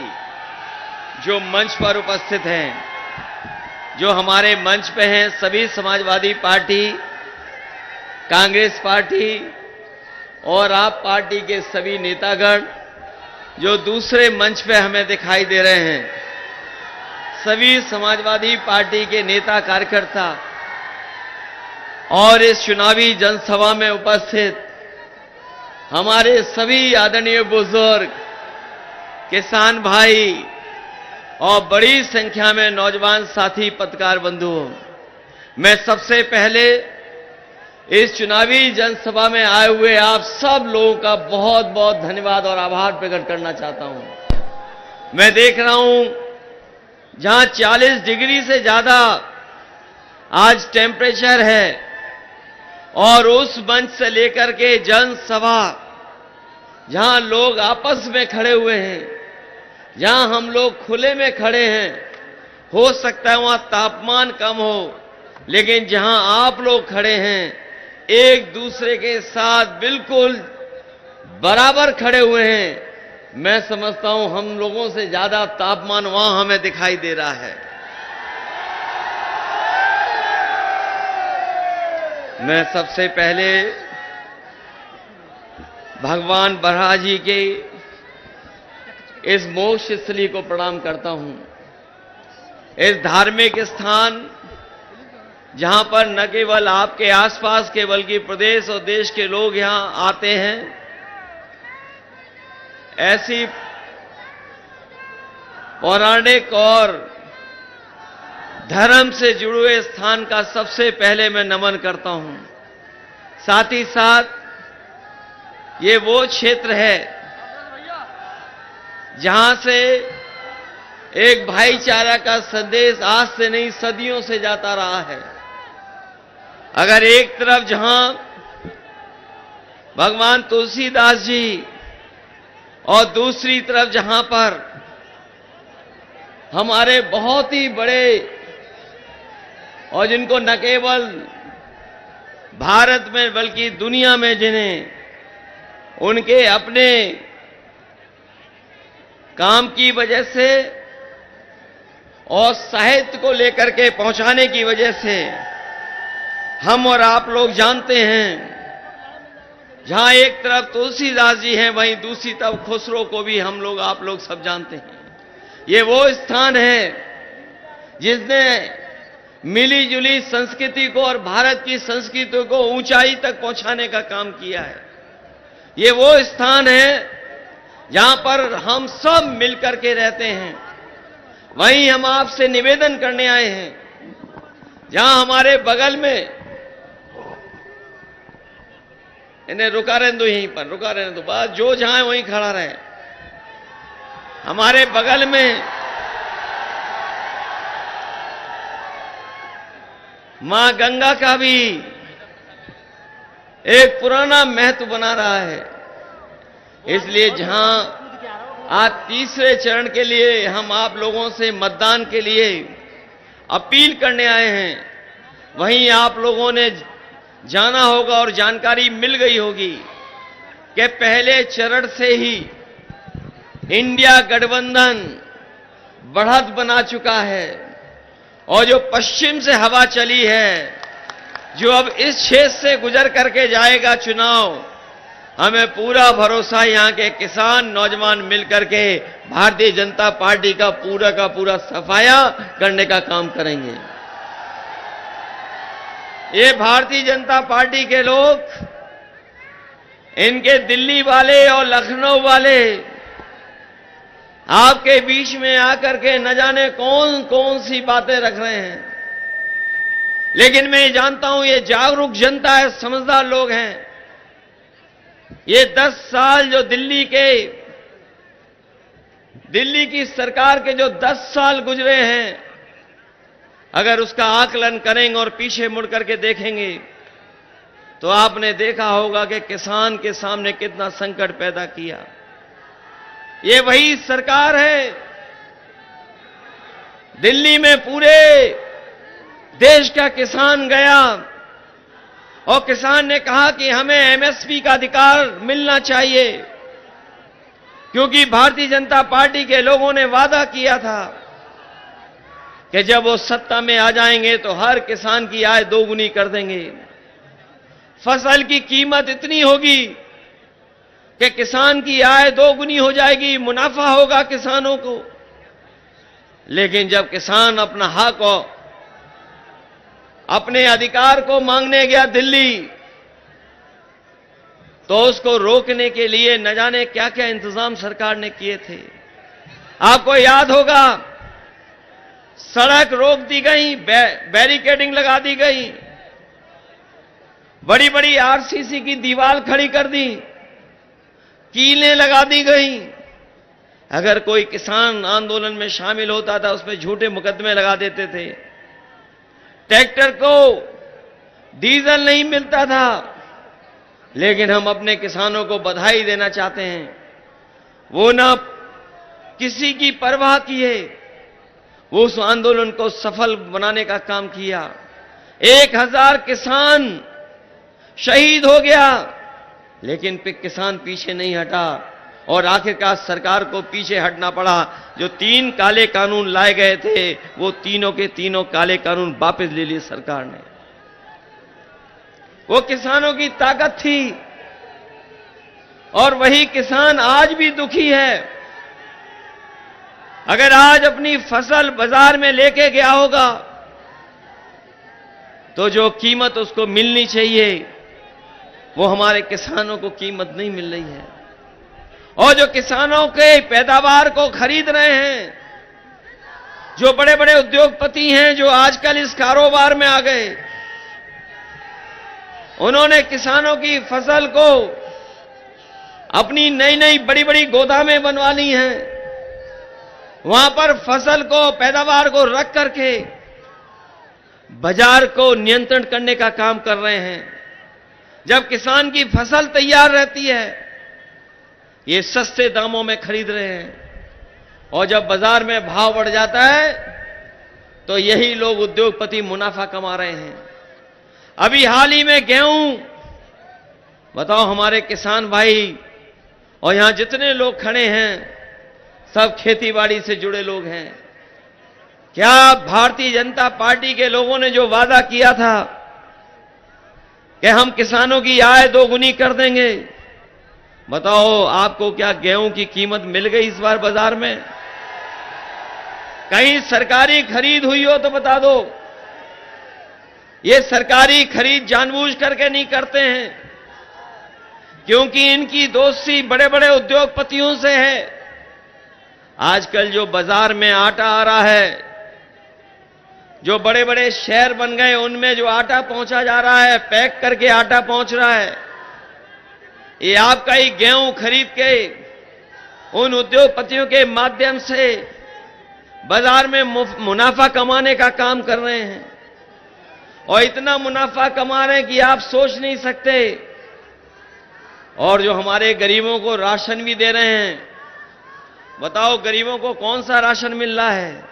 [SPEAKER 10] जो मंच पर उपस्थित हैं, जो हमारे मंच पे हैं, सभी समाजवादी पार्टी, कांग्रेस पार्टी और आप पार्टी के सभी नेतागण जो दूसरे मंच पे हमें दिखाई दे रहे हैं, सभी समाजवादी पार्टी के नेता कार्यकर्ता और इस चुनावी जनसभा में उपस्थित हमारे सभी आदरणीय बुजुर्ग, किसान भाई और बड़ी संख्या में नौजवान साथी पत्रकार बंधुओं, मैं सबसे पहले इस चुनावी जनसभा में आए हुए आप सब लोगों का बहुत बहुत धन्यवाद और आभार प्रकट करना चाहता हूं। मैं देख रहा हूं जहां 40 डिग्री से ज्यादा आज टेम्परेचर है और उस मंच से लेकर के जनसभा जहां लोग आपस में खड़े हुए हैं, जहां हम लोग खुले में खड़े हैं, हो सकता है वहां तापमान कम हो, लेकिन जहां आप लोग खड़े हैं एक दूसरे के साथ बिल्कुल बराबर खड़े हुए हैं, मैं समझता हूं हम लोगों से ज्यादा तापमान वहां हमें दिखाई दे रहा है। मैं सबसे पहले भगवान बराह जी के इस मोक्ष स्थली को प्रणाम करता हूं। इस धार्मिक स्थान जहां पर न केवल आपके आसपास के बल्कि प्रदेश और देश के लोग यहां आते हैं, ऐसी पौराणिक और धर्म से जुड़े हुए स्थान का सबसे पहले मैं नमन करता हूं। साथ ही साथ ये वो क्षेत्र है जहां से एक भाईचारा का संदेश आज से नहीं सदियों से जाता रहा है। अगर एक तरफ जहां भगवान तुलसीदास जी और दूसरी तरफ जहां पर हमारे बहुत ही बड़े और जिनको न केवल भारत में बल्कि दुनिया में जिन्हें उनके अपने काम की वजह से और साहित्य को लेकर के पहुंचाने की वजह से हम और आप लोग जानते हैं, जहां एक तरफ तुलसीदास जी हैं वहीं दूसरी तरफ खुसरो को भी हम लोग आप लोग सब जानते हैं। ये वो स्थान है जिसने मिली जुली संस्कृति को और भारत की संस्कृति को ऊंचाई तक पहुंचाने का काम किया है। ये वो स्थान है जहां पर हम सब मिलकर के रहते हैं। वहीं हम आपसे निवेदन करने आए हैं, जहां हमारे बगल में इन्हें रुका रहने दो, यहीं पर रुका रहने दो, बस जो जहां है वहीं खड़ा रहे। हमारे बगल में मां गंगा का भी एक पुराना महत्व बना रहा है। इसलिए जहां आज तीसरे चरण के लिए हम आप लोगों से मतदान के लिए अपील करने आए हैं, वहीं आप लोगों ने जाना होगा और जानकारी मिल गई होगी कि पहले चरण से ही इंडिया गठबंधन बढ़त बना चुका है और जो पश्चिम से हवा चली है, जो अब इस क्षेत्र से गुजर करके जाएगा चुनाव, हमें पूरा भरोसा यहां के किसान नौजवान मिलकर के भारतीय जनता पार्टी का पूरा सफाया करने का काम करेंगे। ये भारतीय जनता पार्टी के लोग, इनके दिल्ली वाले और लखनऊ वाले आपके बीच में आकर के न जाने कौन कौन सी बातें रख रहे हैं, लेकिन मैं जानता हूं ये जागरूक जनता है, समझदार लोग हैं। ये 10 साल जो दिल्ली की सरकार के जो 10 साल गुजरे हैं, अगर उसका आकलन करेंगे और पीछे मुड़ करके देखेंगे तो आपने देखा होगा कि किसान के सामने कितना संकट पैदा किया। ये वही सरकार है दिल्ली में पूरे देश का किसान गया और किसान ने कहा कि हमें एमएसपी का अधिकार मिलना चाहिए, क्योंकि भारतीय जनता पार्टी के लोगों ने वादा किया था कि जब वो सत्ता में आ जाएंगे तो हर किसान की आय दोगुनी कर देंगे। फसल की कीमत इतनी होगी कि किसान की आय दोगुनी हो जाएगी, मुनाफा होगा किसानों को। लेकिन जब किसान अपना हक और अपने अधिकार को मांगने गया दिल्ली, तो उसको रोकने के लिए न जाने क्या क्या इंतजाम सरकार ने किए थे। आपको याद होगा, सड़क रोक दी गई, बैरिकेडिंग लगा दी गई, बड़ी बड़ी आरसीसी की दीवार खड़ी कर दी, कीलें लगा दी गई। अगर कोई किसान आंदोलन में शामिल होता था, उसमें झूठे मुकदमे लगा देते थे। ट्रैक्टर को डीजल नहीं मिलता था। लेकिन हम अपने किसानों को बधाई देना चाहते हैं, वो ना किसी की परवाह किए, वो उस आंदोलन को सफल बनाने का काम किया। 1000 किसान शहीद हो गया, लेकिन किसान पीछे नहीं हटा और आखिरकार सरकार को पीछे हटना पड़ा। जो 3 काले कानून लाए गए थे, वो तीनों के तीनों काले कानून वापस ले लिए सरकार ने। वो किसानों की ताकत थी और वही किसान आज भी दुखी है। अगर आज अपनी फसल बाजार में लेके गया होगा तो जो कीमत उसको मिलनी चाहिए, वो हमारे किसानों को कीमत नहीं मिल रही है। और जो किसानों के पैदावार को खरीद रहे हैं, जो बड़े बड़े उद्योगपति हैं जो आजकल इस कारोबार में आ गए, उन्होंने किसानों की फसल को अपनी नई नई बड़ी बड़ी गोदामें बनवा ली हैं। वहां पर फसल को, पैदावार को रख करके बाजार को नियंत्रण करने का काम कर रहे हैं। जब किसान की फसल तैयार रहती है, ये सस्ते दामों में खरीद रहे हैं, और जब बाजार में भाव बढ़ जाता है तो यही लोग उद्योगपति मुनाफा कमा रहे हैं। अभी हाल ही में गेहूं, बताओ हमारे किसान भाई और यहां जितने लोग खड़े हैं सब खेतीबाड़ी से जुड़े लोग हैं। क्या भारतीय जनता पार्टी के लोगों ने जो वादा किया था कि हम किसानों की आय दोगुनी कर देंगे, बताओ आपको क्या गेहूं की कीमत मिल गई इस बार बाजार में? कहीं सरकारी खरीद हुई हो तो बता दो। ये सरकारी खरीद जानबूझ करके नहीं करते हैं, क्योंकि इनकी दोस्ती बड़े बड़े उद्योगपतियों से है। आजकल जो बाजार में आटा आ रहा है, जो बड़े बड़े शहर बन गए उनमें जो आटा पहुंचा जा रहा है, पैक करके आटा पहुंच रहा है, ये आपका ही गेहूं खरीद के उन उद्योगपतियों के माध्यम से बाजार में मुनाफा कमाने का काम कर रहे हैं। और इतना मुनाफा कमा रहे हैं कि आप सोच नहीं सकते। और जो हमारे गरीबों को राशन भी दे रहे हैं, बताओ गरीबों को कौन सा राशन मिल रहा है?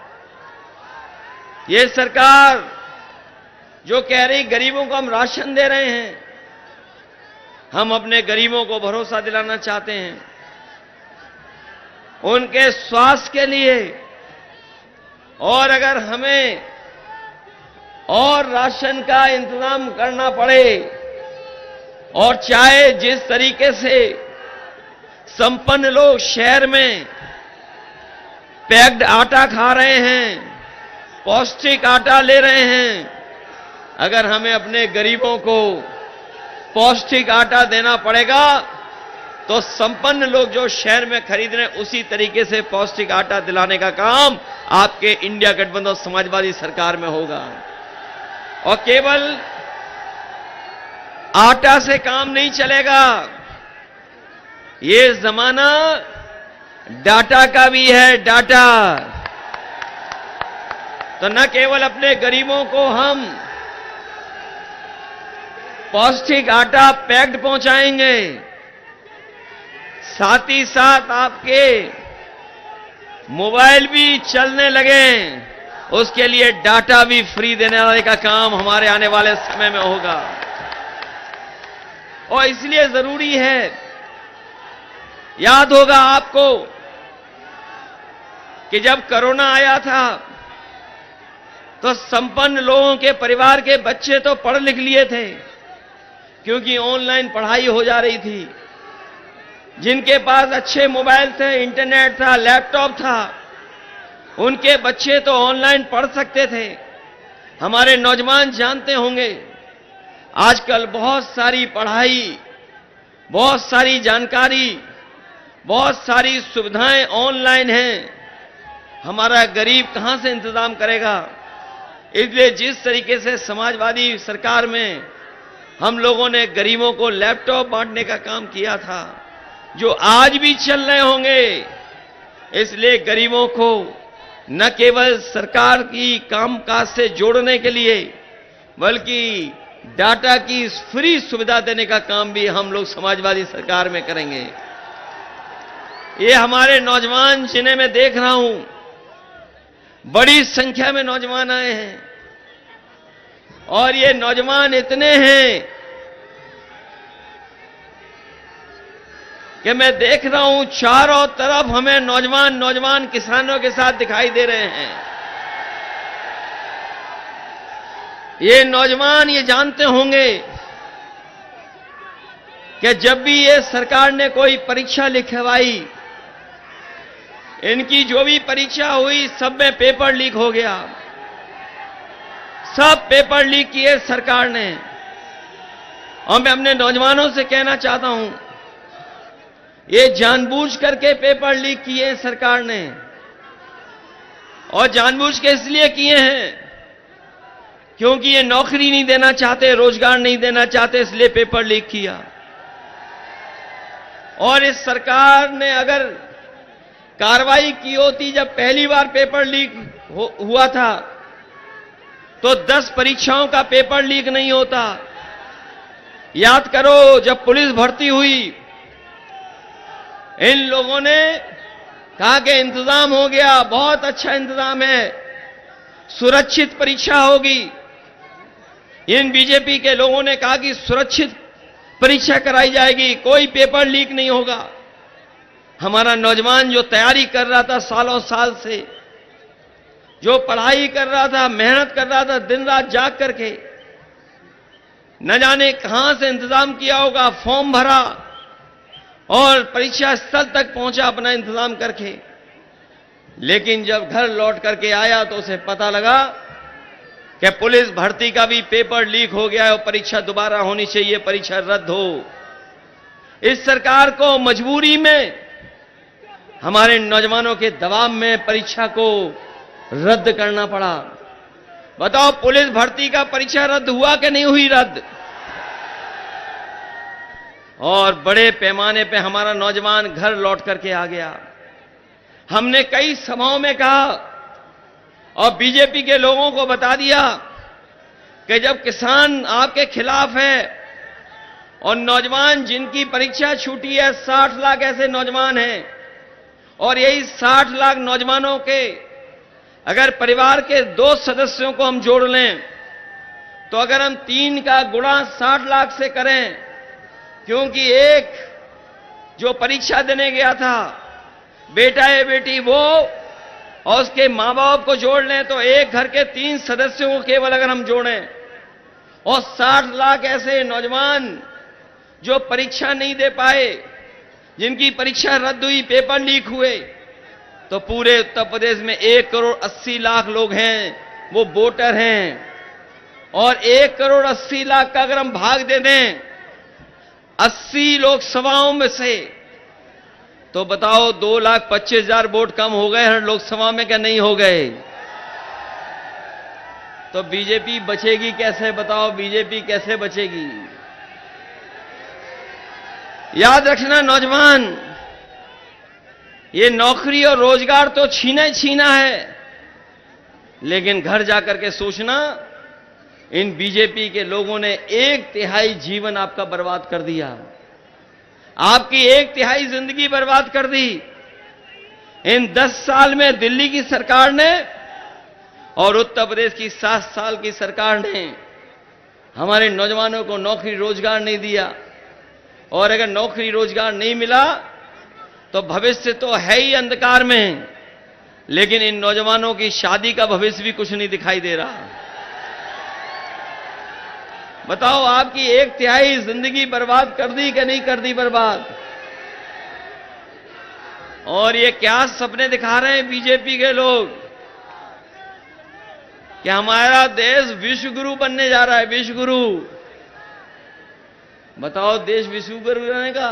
[SPEAKER 10] ये सरकार जो कह रही गरीबों को हम राशन दे रहे हैं, हम अपने गरीबों को भरोसा दिलाना चाहते हैं, उनके स्वास्थ्य के लिए। और अगर हमें और राशन का इंतजाम करना पड़े, और चाहे जिस तरीके से संपन्न लोग शहर में पैक्ड आटा खा रहे हैं, पौष्टिक आटा ले रहे हैं, अगर हमें अपने गरीबों को पौष्टिक आटा देना पड़ेगा तो संपन्न लोग जो शहर में खरीद रहे हैं उसी तरीके से पौष्टिक आटा दिलाने का काम आपके इंडिया गठबंधन समाजवादी सरकार में होगा। और केवल आटा से काम नहीं चलेगा, ये जमाना डाटा का भी है। डाटा तो न केवल अपने गरीबों को हम पौष्टिक आटा पैक्ड पहुंचाएंगे, साथ ही साथ आपके मोबाइल भी चलने लगे, उसके लिए डाटा भी फ्री देने वाले का काम हमारे आने वाले समय में होगा। और इसलिए जरूरी है, याद होगा आपको कि जब कोरोना आया था तो संपन्न लोगों के परिवार के बच्चे तो पढ़ लिख लिए थे क्योंकि ऑनलाइन पढ़ाई हो जा रही थी। जिनके पास अच्छे मोबाइल थे, इंटरनेट था, लैपटॉप था, उनके बच्चे तो ऑनलाइन पढ़ सकते थे। हमारे नौजवान जानते होंगे आजकल बहुत सारी पढ़ाई, बहुत सारी जानकारी, बहुत सारी सुविधाएं ऑनलाइन हैं। हमारा गरीब कहां से इंतजाम करेगा? इसलिए जिस तरीके से समाजवादी सरकार में हम लोगों ने गरीबों को लैपटॉप बांटने का काम किया था, जो आज भी चल रहे होंगे, इसलिए गरीबों को न केवल सरकार की कामकाज से जोड़ने के लिए बल्कि डाटा की फ्री सुविधा देने का काम भी हम लोग समाजवादी सरकार में करेंगे। ये हमारे नौजवान जिन्हें मैं देख रहा हूं, बड़ी संख्या में नौजवान आए हैं और ये नौजवान इतने हैं कि मैं देख रहा हूं चारों तरफ हमें नौजवान किसानों के साथ दिखाई दे रहे हैं। ये नौजवान ये जानते होंगे कि जब भी ये सरकार ने कोई परीक्षा लिखवाई, इनकी जो भी परीक्षा हुई सब में पेपर लीक हो गया। सब पेपर लीक किए सरकार ने। और मैं अपने नौजवानों से कहना चाहता हूं, ये जानबूझ करके पेपर लीक किए सरकार ने, और जानबूझ के इसलिए किए हैं क्योंकि ये नौकरी नहीं देना चाहते, रोजगार नहीं देना चाहते, इसलिए पेपर लीक किया। और इस सरकार ने अगर कार्रवाई की होती, जब पहली बार पेपर लीक हुआ था तो 10 परीक्षाओं का पेपर लीक नहीं होता। याद करो, जब पुलिस भर्ती हुई, इन लोगों ने कहा कि इंतजाम हो गया, बहुत अच्छा इंतजाम है, सुरक्षित परीक्षा होगी। इन बीजेपी के लोगों ने कहा कि सुरक्षित परीक्षा कराई जाएगी, कोई पेपर लीक नहीं होगा। हमारा नौजवान जो तैयारी कर रहा था सालों साल से, जो पढ़ाई कर रहा था, मेहनत कर रहा था, दिन रात जाग करके, न जाने कहां से इंतजाम किया होगा, फॉर्म भरा और परीक्षा स्थल तक पहुंचा अपना इंतजाम करके। लेकिन जब घर लौट करके आया तो उसे पता लगा कि पुलिस भर्ती का भी पेपर लीक हो गया है और परीक्षा दोबारा होनी चाहिए, परीक्षा रद्द हो। इस सरकार को मजबूरी में, हमारे नौजवानों के दबाव में परीक्षा को रद्द करना पड़ा। बताओ, पुलिस भर्ती का परीक्षा रद्द हुआ कि नहीं हुई रद्द? और बड़े पैमाने पे हमारा नौजवान घर लौट करके आ गया। हमने कई सभाओं में कहा और बीजेपी के लोगों को बता दिया कि जब किसान आपके खिलाफ है और नौजवान जिनकी परीक्षा छूटी है, 60 लाख ऐसे नौजवान हैं, और यही 60 लाख नौजवानों के अगर परिवार के 2 सदस्यों को हम जोड़ लें तो अगर हम 3 का गुणा 60 लाख से करें, क्योंकि एक जो परीक्षा देने गया था, बेटा है बेटी, वो और उसके मां बाप को जोड़ लें तो एक घर के 3 सदस्यों को केवल अगर हम जोड़ें, और 60 लाख ऐसे नौजवान जो परीक्षा नहीं दे पाए, जिनकी परीक्षा रद्द हुई, पेपर लीक हुए, तो पूरे उत्तर प्रदेश में 1 करोड़ 80 लाख लोग हैं, वो वोटर हैं। और 1 करोड़ 80 लाख का अगर हम भाग दे दें 80 लोकसभाओं में से, तो बताओ 2,25,000 वोट कम हो गए हर लोकसभा में, क्या नहीं हो गए? तो बीजेपी बचेगी कैसे? बताओ, बीजेपी कैसे बचेगी? याद रखना नौजवान, ये नौकरी और रोजगार तो छीना ही छीना है, लेकिन घर जाकर के सोचना, इन बीजेपी के लोगों ने 1/3 जीवन आपका बर्बाद कर दिया, आपकी 1/3 जिंदगी बर्बाद कर दी। इन 10 साल में दिल्ली की सरकार ने और उत्तर प्रदेश की 7 साल की सरकार ने हमारे नौजवानों को नौकरी रोजगार नहीं दिया। और अगर नौकरी रोजगार नहीं मिला तो भविष्य तो है ही अंधकार में, लेकिन इन नौजवानों की शादी का भविष्य भी कुछ नहीं दिखाई दे रहा। बताओ, आपकी 1/3 जिंदगी बर्बाद कर दी कि नहीं कर दी बर्बाद? और ये क्या सपने दिखा रहे हैं बीजेपी के लोग कि हमारा देश विश्व गुरु बनने जा रहा है, विश्व गुरु। बताओ, देश विश्व गुरु बनेगा?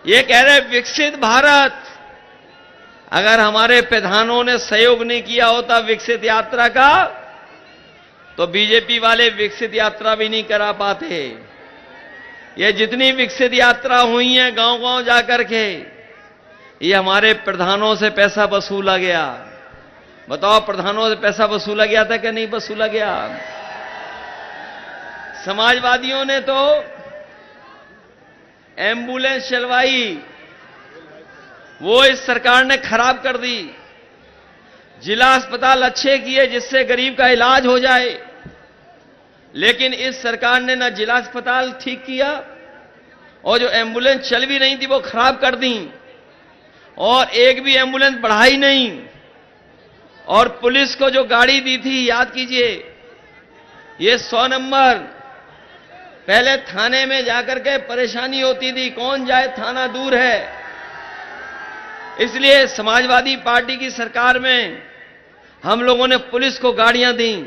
[SPEAKER 10] ये कह रहे विकसित भारत। अगर हमारे प्रधानों ने सहयोग नहीं किया होता विकसित यात्रा का, तो बीजेपी वाले विकसित यात्रा भी नहीं करा पाते। ये जितनी विकसित यात्रा हुई है गांव-गांव जाकर के, ये हमारे प्रधानों से पैसा वसूला गया। बताओ, प्रधानों से पैसा वसूला गया था कि नहीं वसूला गया? समाजवादियों ने तो एम्बुलेंस चलवाई, वो इस सरकार ने खराब कर दी। जिला अस्पताल अच्छे किए जिससे गरीब का इलाज हो जाए, लेकिन इस सरकार ने ना जिला अस्पताल ठीक किया, और जो एम्बुलेंस चल भी नहीं थी वो खराब कर दी, और एक भी एम्बुलेंस बढ़ाई नहीं। और पुलिस को जो गाड़ी दी थी, याद कीजिए, ये 100 नंबर, पहले थाने में जाकर के परेशानी होती थी, कौन जाए, थाना दूर है। इसलिए समाजवादी पार्टी की सरकार में हम लोगों ने पुलिस को गाड़ियां दी।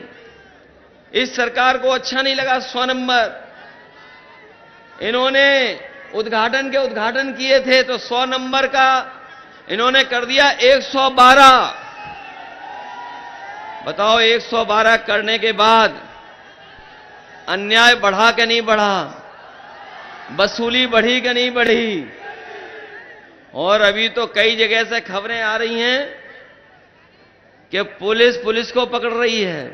[SPEAKER 10] इस सरकार को अच्छा नहीं लगा 100 नंबर। इन्होंने उद्घाटन किए थे तो 100 नंबर का इन्होंने कर दिया 112। बताओ, 112 करने के बाद अन्याय बढ़ा कि नहीं बढ़ा? वसूली बढ़ी कि नहीं बढ़ी? और अभी तो कई जगह से खबरें आ रही हैं कि पुलिस को पकड़ रही है।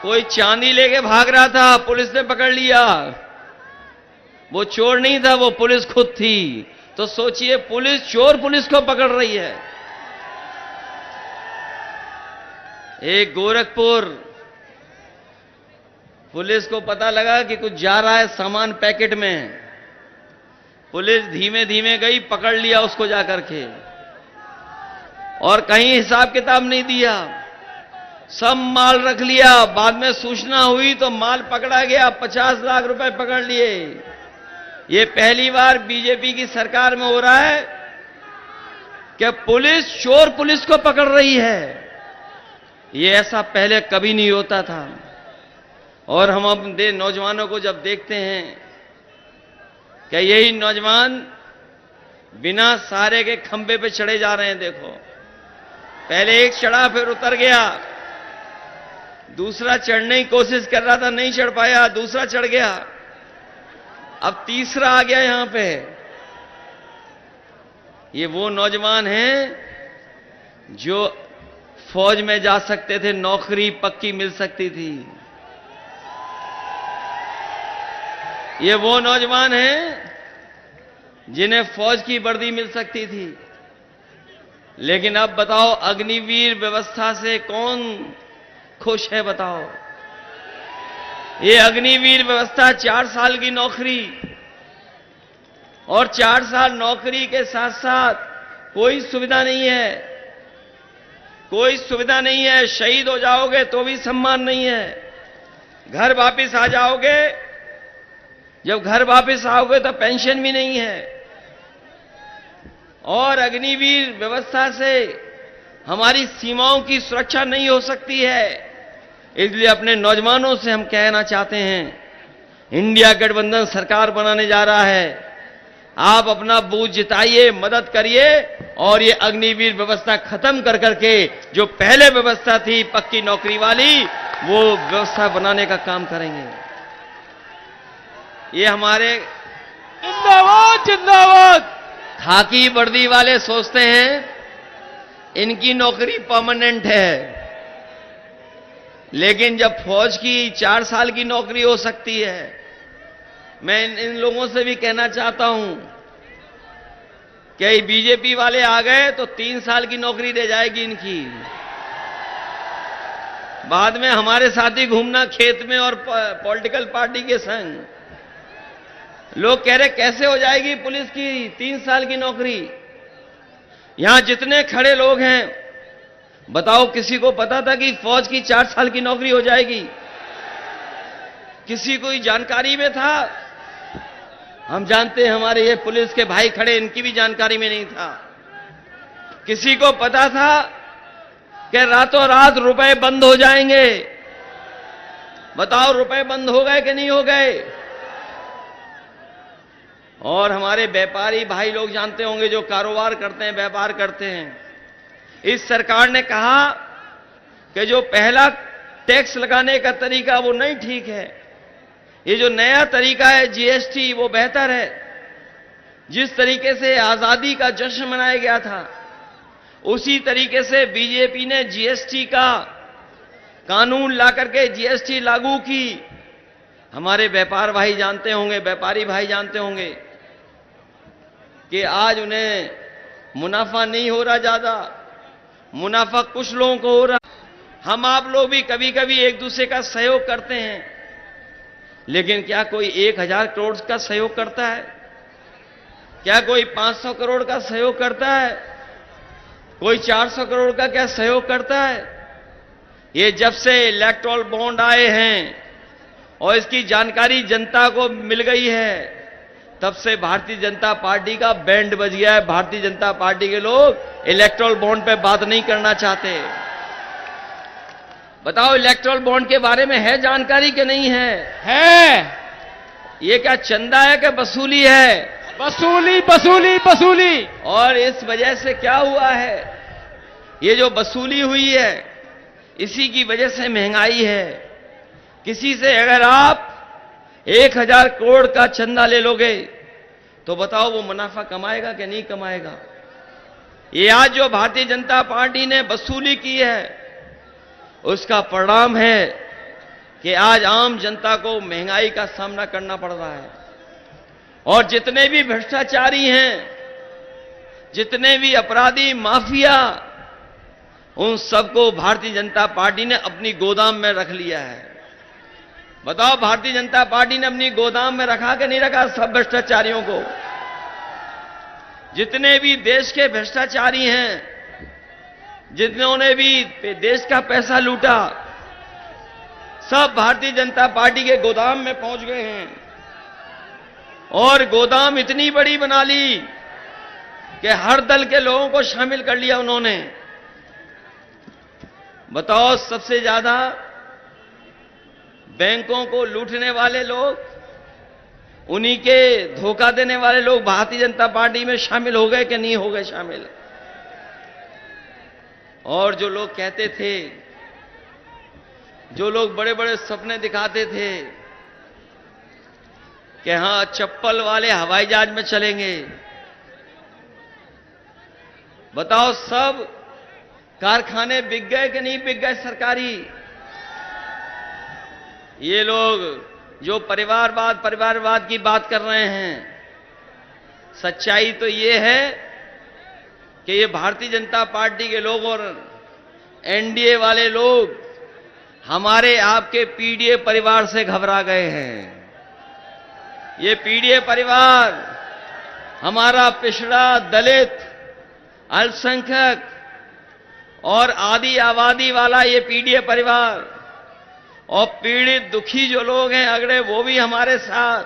[SPEAKER 10] कोई चांदी लेके भाग रहा था, पुलिस ने पकड़ लिया। वो चोर नहीं था, वो पुलिस खुद थी। तो सोचिए, पुलिस चोर पुलिस को पकड़ रही है। एक गोरखपुर पुलिस को पता लगा कि कुछ जा रहा है सामान पैकेट में, पुलिस धीमे धीमे गई, पकड़ लिया उसको जाकर के, और कहीं हिसाब किताब नहीं दिया, सब माल रख लिया। बाद में सूचना हुई तो माल पकड़ा गया, 50 लाख रुपए पकड़ लिए। ये पहली बार बीजेपी की सरकार में हो रहा है कि पुलिस चोर पुलिस को पकड़ रही है। ये ऐसा पहले कभी नहीं होता था। और हम अपने नौजवानों को जब देखते हैं कि यही नौजवान बिना सहारे के खंबे पे चढ़े जा रहे हैं। देखो, पहले एक चढ़ा, फिर उतर गया, दूसरा चढ़ने की कोशिश कर रहा था, नहीं चढ़ पाया, दूसरा चढ़ गया, अब तीसरा आ गया यहां पे। ये वो नौजवान हैं जो फौज में जा सकते थे, नौकरी पक्की मिल सकती थी। ये वो नौजवान हैं जिन्हें फौज की वर्दी मिल सकती थी। लेकिन अब बताओ, अग्निवीर व्यवस्था से कौन खुश है? बताओ, ये अग्निवीर व्यवस्था 4 साल की नौकरी, और 4 साल नौकरी के साथ साथ कोई सुविधा नहीं है, कोई सुविधा नहीं है। शहीद हो जाओगे तो भी सम्मान नहीं है। घर वापस आ जाओगे, जब घर वापस आओगे तो पेंशन भी नहीं है। और अग्निवीर व्यवस्था से हमारी सीमाओं की सुरक्षा नहीं हो सकती है। इसलिए अपने नौजवानों से हम कहना चाहते हैं, इंडिया गठबंधन सरकार बनाने जा रहा है, आप अपना बूथ जिताइए, मदद करिए, और ये अग्निवीर व्यवस्था खत्म कर करके जो पहले व्यवस्था थी पक्की नौकरी वाली, वो व्यवस्था बनाने का काम करेंगे। ये हमारे
[SPEAKER 1] जिंदाबाद जिंदाबाद
[SPEAKER 10] खाकी वर्दी वाले सोचते हैं इनकी नौकरी परमानेंट है, लेकिन जब फौज की 4 साल की नौकरी हो सकती है। मैं इन लोगों से भी कहना चाहता हूं क्या ये बीजेपी वाले आ गए तो 3 साल की नौकरी दे जाएगी इनकी। बाद में हमारे साथ ही घूमना खेत में और पॉलिटिकल पार्टी के संग। लोग कह रहे कैसे हो जाएगी पुलिस की 3 साल की नौकरी। यहां जितने खड़े लोग हैं, बताओ किसी को पता था कि फौज की 4 साल की नौकरी हो जाएगी? किसी को जानकारी में था? हम जानते हैं हमारे ये पुलिस के भाई खड़े, इनकी भी जानकारी में नहीं था। किसी को पता था कि रातों रात रुपए बंद हो जाएंगे? बताओ रुपए बंद हो गए कि नहीं हो गए? और हमारे व्यापारी भाई लोग जानते होंगे, जो कारोबार करते हैं, व्यापार करते हैं, इस सरकार ने कहा कि जो पहला टैक्स लगाने का तरीका वो नहीं ठीक है, ये जो नया तरीका है जीएसटी वो बेहतर है। जिस तरीके से आजादी का जश्न मनाया गया था, उसी तरीके से बीजेपी ने जीएसटी का कानून ला करके जीएसटी लागू की। हमारे व्यापार भाई जानते होंगे, व्यापारी भाई जानते होंगे कि आज उन्हें मुनाफा नहीं हो रहा ज्यादा, मुनाफा कुछ लोगों को हो रहा। हम आप लोग भी कभी कभी एक दूसरे का सहयोग करते हैं, लेकिन क्या कोई 1000 करोड़ का सहयोग करता है? क्या कोई 500 करोड़ का सहयोग करता है? कोई 400 करोड़ का क्या सहयोग करता है? ये जब से इलेक्टोरल बॉन्ड आए हैं और इसकी जानकारी जनता को मिल गई है, तब से भारतीय जनता पार्टी का बैंड बज गया है। भारतीय जनता पार्टी के लोग इलेक्टोरल बॉन्ड पे बात नहीं करना चाहते। बताओ इलेक्टोरल बॉन्ड के बारे में है जानकारी कि नहीं है?
[SPEAKER 1] है।
[SPEAKER 10] ये क्या चंदा है कि वसूली है?
[SPEAKER 1] वसूली वसूली वसूली।
[SPEAKER 10] और इस वजह से क्या हुआ है, ये जो वसूली हुई है, इसी की वजह से महंगाई है। किसी से अगर आप 1000 करोड़ का चंदा ले लोगे तो बताओ वो मुनाफा कमाएगा कि नहीं कमाएगा? ये आज जो भारतीय जनता पार्टी ने वसूली की है, उसका परिणाम है कि आज आम जनता को महंगाई का सामना करना पड़ रहा है। और जितने भी भ्रष्टाचारी हैं, जितने भी अपराधी माफिया, उन सबको भारतीय जनता पार्टी ने अपनी गोदाम में रख लिया है। बताओ भारतीय जनता पार्टी ने अपनी गोदाम में रखा कि नहीं रखा सब भ्रष्टाचारियों को? जितने भी देश के भ्रष्टाचारी हैं, जिन्होंने भी देश का पैसा लूटा, सब भारतीय जनता पार्टी के गोदाम में पहुंच गए हैं। और गोदाम इतनी बड़ी बना ली कि हर दल के लोगों को शामिल कर लिया उन्होंने। बताओ सबसे ज्यादा बैंकों को लूटने वाले लोग, उन्हीं के धोखा देने वाले लोग भारतीय जनता पार्टी में शामिल हो गए कि नहीं हो गए शामिल? और जो लोग कहते थे, जो लोग बड़े बड़े सपने दिखाते थे कि हां चप्पल वाले हवाई जहाज में चलेंगे, बताओ सब कारखाने बिक गए कि नहीं बिक गए सरकारी? ये लोग जो परिवारवाद की बात कर रहे हैं, सच्चाई तो ये है कि ये भारतीय जनता पार्टी के लोग और एनडीए वाले लोग हमारे आपके पीडीए परिवार से घबरा गए हैं। ये पीडीए परिवार हमारा पिछड़ा, दलित, अल्पसंख्यक और आदि आबादी वाला ये पीडीए परिवार, और पीड़ित दुखी जो लोग हैं अगड़े, वो भी हमारे साथ।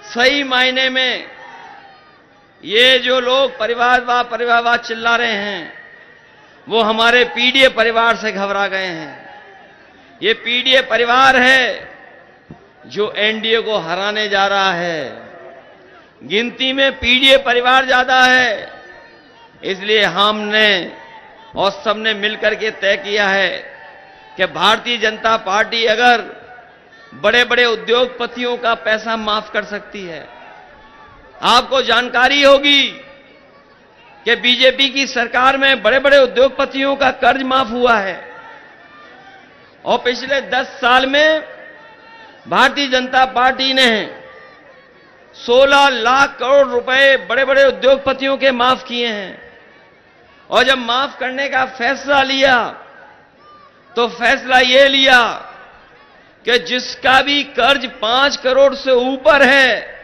[SPEAKER 10] सही मायने में ये जो लोग परिवारवाद चिल्ला रहे हैं, वो हमारे पीडीए परिवार से घबरा गए हैं। ये पीडीए परिवार है जो एनडीए को हराने जा रहा है। गिनती में पीडीए परिवार ज्यादा है, इसलिए हमने और सबने मिलकर के तय किया है कि भारतीय जनता पार्टी अगर बड़े बड़े उद्योगपतियों का पैसा माफ कर सकती है। आपको जानकारी होगी कि बीजेपी की सरकार में बड़े बड़े उद्योगपतियों का कर्ज माफ हुआ है, और पिछले 10 साल में भारतीय जनता पार्टी ने 16 लाख करोड़ रुपए बड़े बड़े उद्योगपतियों के माफ किए हैं। और जब माफ करने का फैसला लिया तो फैसला यह लिया कि जिसका भी कर्ज 5 करोड़ से ऊपर है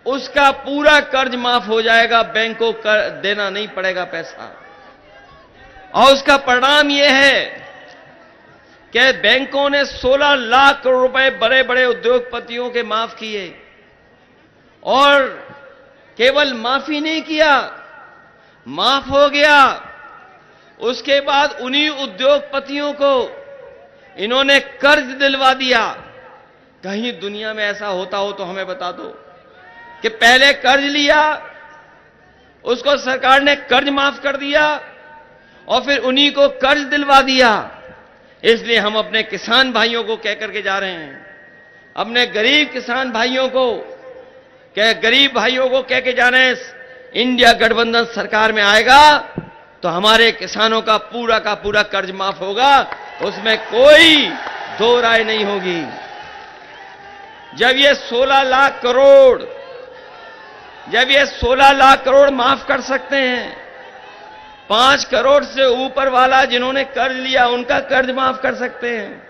[SPEAKER 10] उसका पूरा कर्ज माफ हो जाएगा, बैंक को देना नहीं पड़ेगा पैसा। और उसका परिणाम यह है कि बैंकों ने 16 लाख करोड़ रुपए बड़े बड़े उद्योगपतियों के माफ किए। और केवल माफी नहीं किया, माफ हो गया, उसके बाद उन्हीं उद्योगपतियों को इन्होंने कर्ज दिलवा दिया। कहीं दुनिया में ऐसा होता हो तो हमें बता दो कि पहले कर्ज लिया, उसको सरकार ने कर्ज माफ कर दिया और फिर उन्हीं को कर्ज दिलवा दिया। इसलिए हम अपने किसान भाइयों को कह करके जा रहे हैं, अपने गरीब किसान भाइयों को कह के जा रहे हैं, इंडिया गठबंधन सरकार में आएगा तो हमारे किसानों का पूरा कर्ज माफ होगा, उसमें कोई दो राय नहीं होगी। जब ये 16 लाख करोड़ माफ कर सकते हैं, 5 करोड़ से ऊपर वाला जिन्होंने कर्ज लिया उनका कर्ज माफ कर सकते हैं,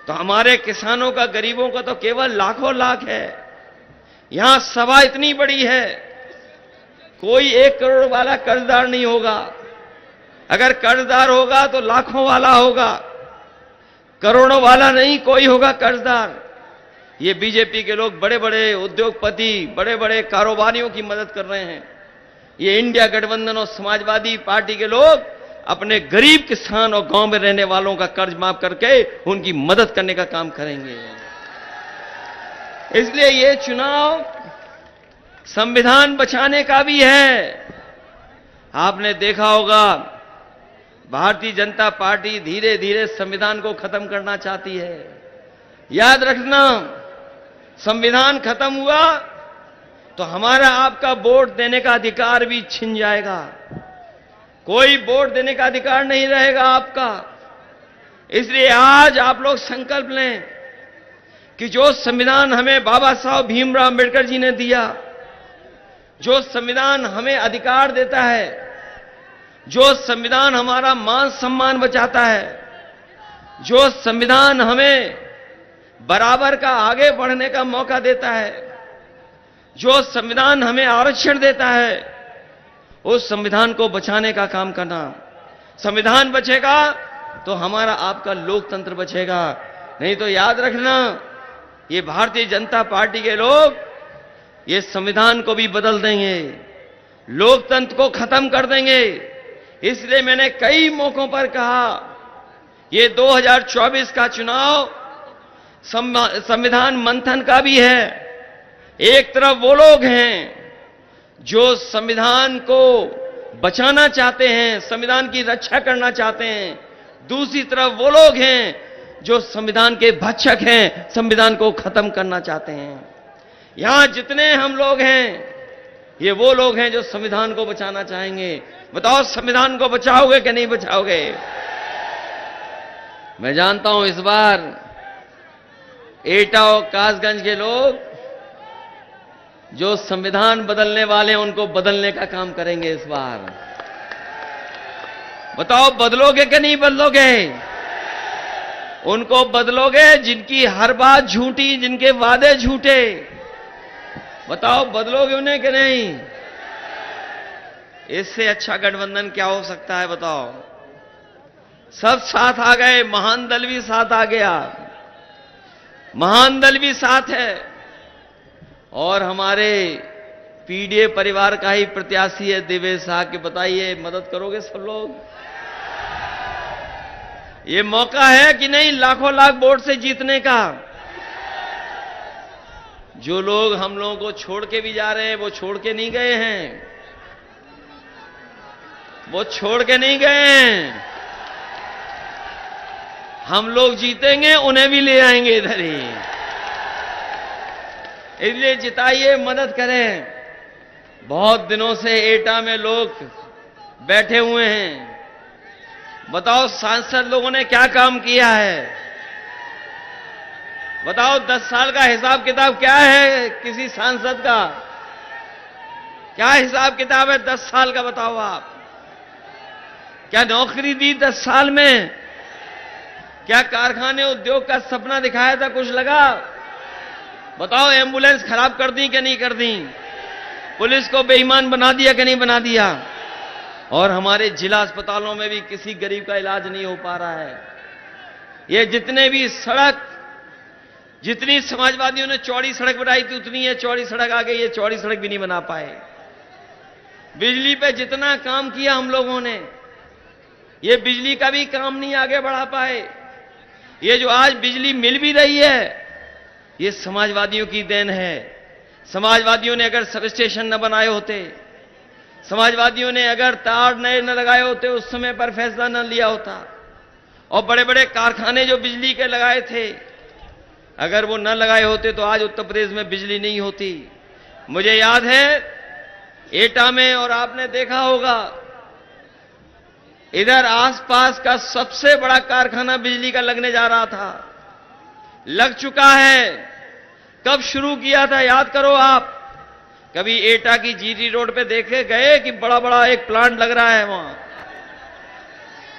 [SPEAKER 10] तो हमारे किसानों का, गरीबों का तो केवल लाखों लाख है। यहां सभा इतनी बड़ी है, कोई 1 करोड़ वाला कर्जदार नहीं होगा। अगर कर्जदार होगा तो लाखों वाला होगा, करोड़ों वाला नहीं कोई होगा कर्जदार। ये बीजेपी के लोग बड़े बड़े उद्योगपति, बड़े बड़े कारोबारियों की मदद कर रहे हैं। ये इंडिया गठबंधन और समाजवादी पार्टी के लोग अपने गरीब किसान और गांव में रहने वालों का कर्ज माफ करके उनकी मदद करने का काम करेंगे। इसलिए ये चुनाव संविधान बचाने का भी है। आपने देखा होगा भारतीय जनता पार्टी धीरे धीरे संविधान को खत्म करना चाहती है। याद रखना, संविधान खत्म हुआ तो हमारा आपका वोट देने का अधिकार भी छिन जाएगा। कोई वोट देने का अधिकार नहीं रहेगा आपका। इसलिए आज आप लोग संकल्प लें कि जो संविधान हमें बाबा साहब भीमराव अंबेडकर जी ने दिया, जो संविधान हमें अधिकार देता है, जो संविधान हमारा मान सम्मान बचाता है, जो संविधान हमें बराबर का आगे बढ़ने का मौका देता है, जो संविधान हमें आरक्षण देता है, उस संविधान को बचाने का काम करना। संविधान बचेगा तो हमारा आपका लोकतंत्र बचेगा। नहीं तो याद रखना, ये भारतीय जनता पार्टी के लोग ये संविधान को भी बदल देंगे, लोकतंत्र को खत्म कर देंगे। इसलिए मैंने कई मौकों पर कहा, ये 2024 का चुनाव संविधान मंथन का भी है। एक तरफ वो लोग हैं जो संविधान को बचाना चाहते हैं, संविधान की रक्षा करना चाहते हैं, दूसरी तरफ वो लोग हैं जो संविधान के भक्षक हैं, संविधान को खत्म करना चाहते हैं। यहां जितने हम लोग हैं, ये वो लोग हैं जो संविधान को बचाना चाहेंगे। बताओ, संविधान को बचाओगे कि नहीं बचाओगे? मैं जानता हूं इस बार एटा और कासगंज के लोग जो संविधान बदलने वाले हैं उनको बदलने का काम करेंगे इस बार। बताओ, बदलोगे कि नहीं बदलोगे? उनको बदलोगे जिनकी हर बात झूठी, जिनके वादे झूठे। बताओ, बदलोगे उन्हें कि नहीं? इससे अच्छा गठबंधन क्या हो सकता है? बताओ, सब साथ आ गए, महान दल भी साथ आ गया, महान दल भी साथ है, और हमारे पीडीए परिवार का ही प्रत्याशी है देवेश साहब के। बताइए, मदद करोगे सब लोग? ये मौका है कि नहीं लाखों लाख वोट से जीतने का? जो लोग हम लोगों को छोड़ के भी जा रहे हैं, वो छोड़ के नहीं गए हैं, वो छोड़ के नहीं गए हैं। हम लोग जीतेंगे, उन्हें भी ले आएंगे इधर ही। इसलिए जिताइए, मदद करें। बहुत दिनों से एटा में लोग बैठे हुए हैं। बताओ, सांसद लोगों ने क्या काम किया है? बताओ 10 साल का हिसाब किताब क्या है किसी सांसद का? क्या हिसाब किताब है 10 साल का? बताओ आप। क्या नौकरी दी 10 साल में? क्या कारखाने उद्योग का सपना दिखाया था? कुछ लगा? बताओ एम्बुलेंस खराब कर दी कि नहीं कर दी? पुलिस को बेईमान बना दिया कि नहीं बना दिया? और हमारे जिला अस्पतालों में भी किसी गरीब का इलाज नहीं हो पा रहा है। ये जितने भी सड़क, जितनी समाजवादियों ने चौड़ी सड़क बनाई थी उतनी है चौड़ी सड़क आ गई, ये चौड़ी सड़क भी नहीं बना पाए। बिजली पे जितना काम किया हम लोगों ने, ये बिजली का भी काम नहीं आगे बढ़ा पाए। ये जो आज बिजली मिल भी रही है, ये समाजवादियों की देन है। समाजवादियों ने अगर सब स्टेशन न बनाए होते, समाजवादियों ने अगर तार नए न लगाए होते, उस समय पर फैसला न लिया होता, और बड़े बड़े कारखाने जो बिजली के लगाए थे, अगर वो न लगाए होते तो आज उत्तर प्रदेश में बिजली नहीं होती। मुझे याद है एटा में, और आपने देखा होगा, इधर आसपास का सबसे बड़ा कारखाना बिजली का लगने जा रहा था, लग चुका है। कब शुरू किया था याद करो आप? कभी एटा की जीटी रोड पे देखे गए कि बड़ा बड़ा एक प्लांट लग रहा है वहां?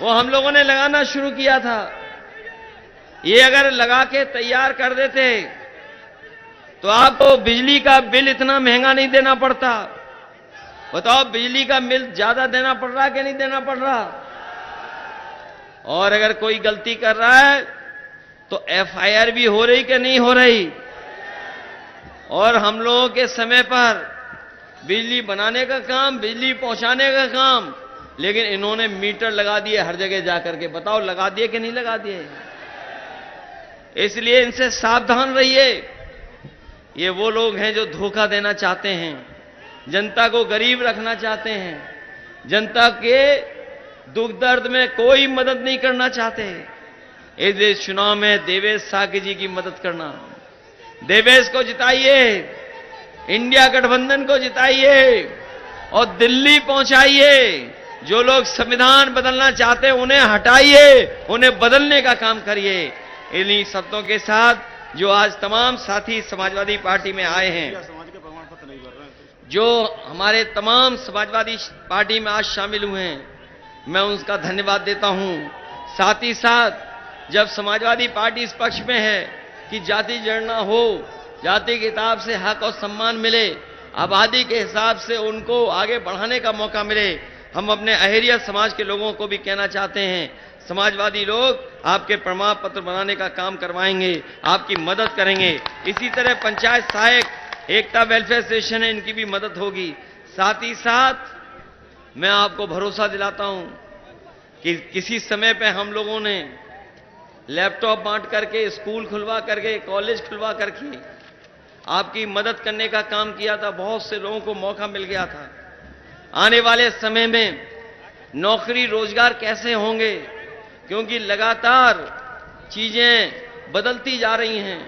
[SPEAKER 10] वो हम लोगों ने लगाना शुरू किया था। ये अगर लगा के तैयार कर देते तो आपको बिजली का बिल इतना महंगा नहीं देना पड़ता। बताओ बिजली का बिल ज्यादा देना पड़ रहा कि नहीं देना पड़ रहा? और अगर कोई गलती कर रहा है तो एफआईआर भी हो रही कि नहीं हो रही? और हम लोगों के समय पर बिजली बनाने का काम, बिजली पहुंचाने का काम, लेकिन इन्होंने मीटर लगा दिए हर जगह जाकर के। बताओ लगा दिए कि नहीं लगा दिए? इसलिए इनसे सावधान रहिए। ये वो लोग हैं जो धोखा देना चाहते हैं, जनता को गरीब रखना चाहते हैं, जनता के दुख दर्द में कोई मदद नहीं करना चाहते। इस चुनाव में देवेश साकी जी की मदद करना, देवेश को जिताइए, इंडिया गठबंधन को जिताइए और दिल्ली पहुंचाइए। जो लोग संविधान बदलना चाहते हैं उन्हें हटाइए, उन्हें बदलने का काम करिए। इन्हीं शब्दों के साथ जो आज तमाम साथी समाजवादी पार्टी में आए हैं, जो हमारे तमाम समाजवादी पार्टी में आज शामिल हुए हैं, मैं उनका धन्यवाद देता हूं। साथ ही साथ जब समाजवादी पार्टी इस पक्ष में है कि जाति जनगणना हो, जाति के हिसाब से हक और सम्मान मिले, आबादी के हिसाब से उनको आगे बढ़ाने का मौका मिले, हम अपने अहेरिया समाज के लोगों को भी कहना चाहते हैं, समाजवादी लोग आपके प्रमाण पत्र बनाने का काम करवाएंगे, आपकी मदद करेंगे। इसी तरह पंचायत सहायक, एकता वेलफेयर स्टेशन है, इनकी भी मदद होगी। साथ ही साथ मैं आपको भरोसा दिलाता हूं कि किसी समय पे हम लोगों ने लैपटॉप बांट करके, स्कूल खुलवा करके, कॉलेज खुलवा करके आपकी मदद करने का काम किया था। बहुत से लोगों को मौका मिल गया था। आने वाले समय में नौकरी रोजगार कैसे होंगे, क्योंकि लगातार चीजें बदलती जा रही हैं।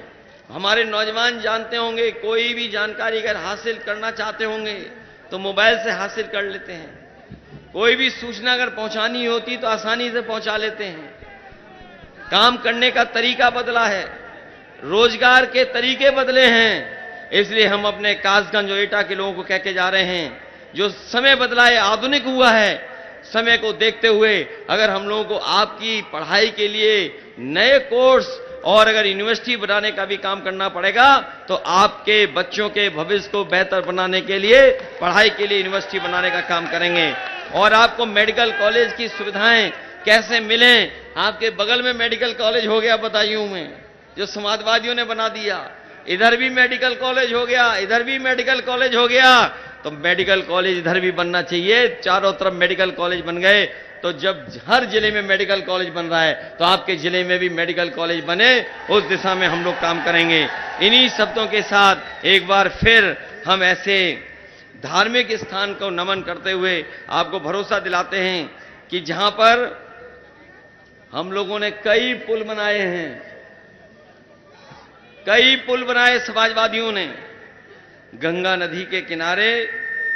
[SPEAKER 10] हमारे नौजवान जानते होंगे, कोई भी जानकारी अगर हासिल करना चाहते होंगे तो मोबाइल से हासिल कर लेते हैं। कोई भी सूचना अगर पहुंचानी होती तो आसानी से पहुंचा लेते हैं। काम करने का तरीका बदला है, रोजगार के तरीके बदले हैं। इसलिए हम अपने कासगंज और एटा के लोगों को कह के जा रहे हैं, जो समय बदला है, आधुनिक हुआ है, समय को देखते हुए अगर हम लोगों को आपकी पढ़ाई के लिए नए कोर्स और अगर यूनिवर्सिटी बनाने का भी काम करना पड़ेगा तो आपके बच्चों के भविष्य को बेहतर बनाने के लिए, पढ़ाई के लिए यूनिवर्सिटी बनाने का काम करेंगे। और आपको मेडिकल कॉलेज की सुविधाएं कैसे मिलें, आपके बगल में मेडिकल कॉलेज हो गया बदायूं में, जो समाजवादियों ने बना दिया। इधर भी मेडिकल कॉलेज हो गया, इधर भी मेडिकल कॉलेज हो गया, तो मेडिकल कॉलेज इधर भी बनना चाहिए। चारों तरफ मेडिकल कॉलेज बन गए तो जब हर जिले में मेडिकल कॉलेज बन रहा है तो आपके जिले में भी मेडिकल कॉलेज बने, उस दिशा में हम लोग काम करेंगे। इन्हीं शब्दों के साथ एक बार फिर हम ऐसे धार्मिक स्थान को नमन करते हुए आपको भरोसा दिलाते हैं कि जहां पर हम लोगों ने कई पुल बनाए हैं, कई पुल बनाए समाजवादियों ने। गंगा नदी के किनारे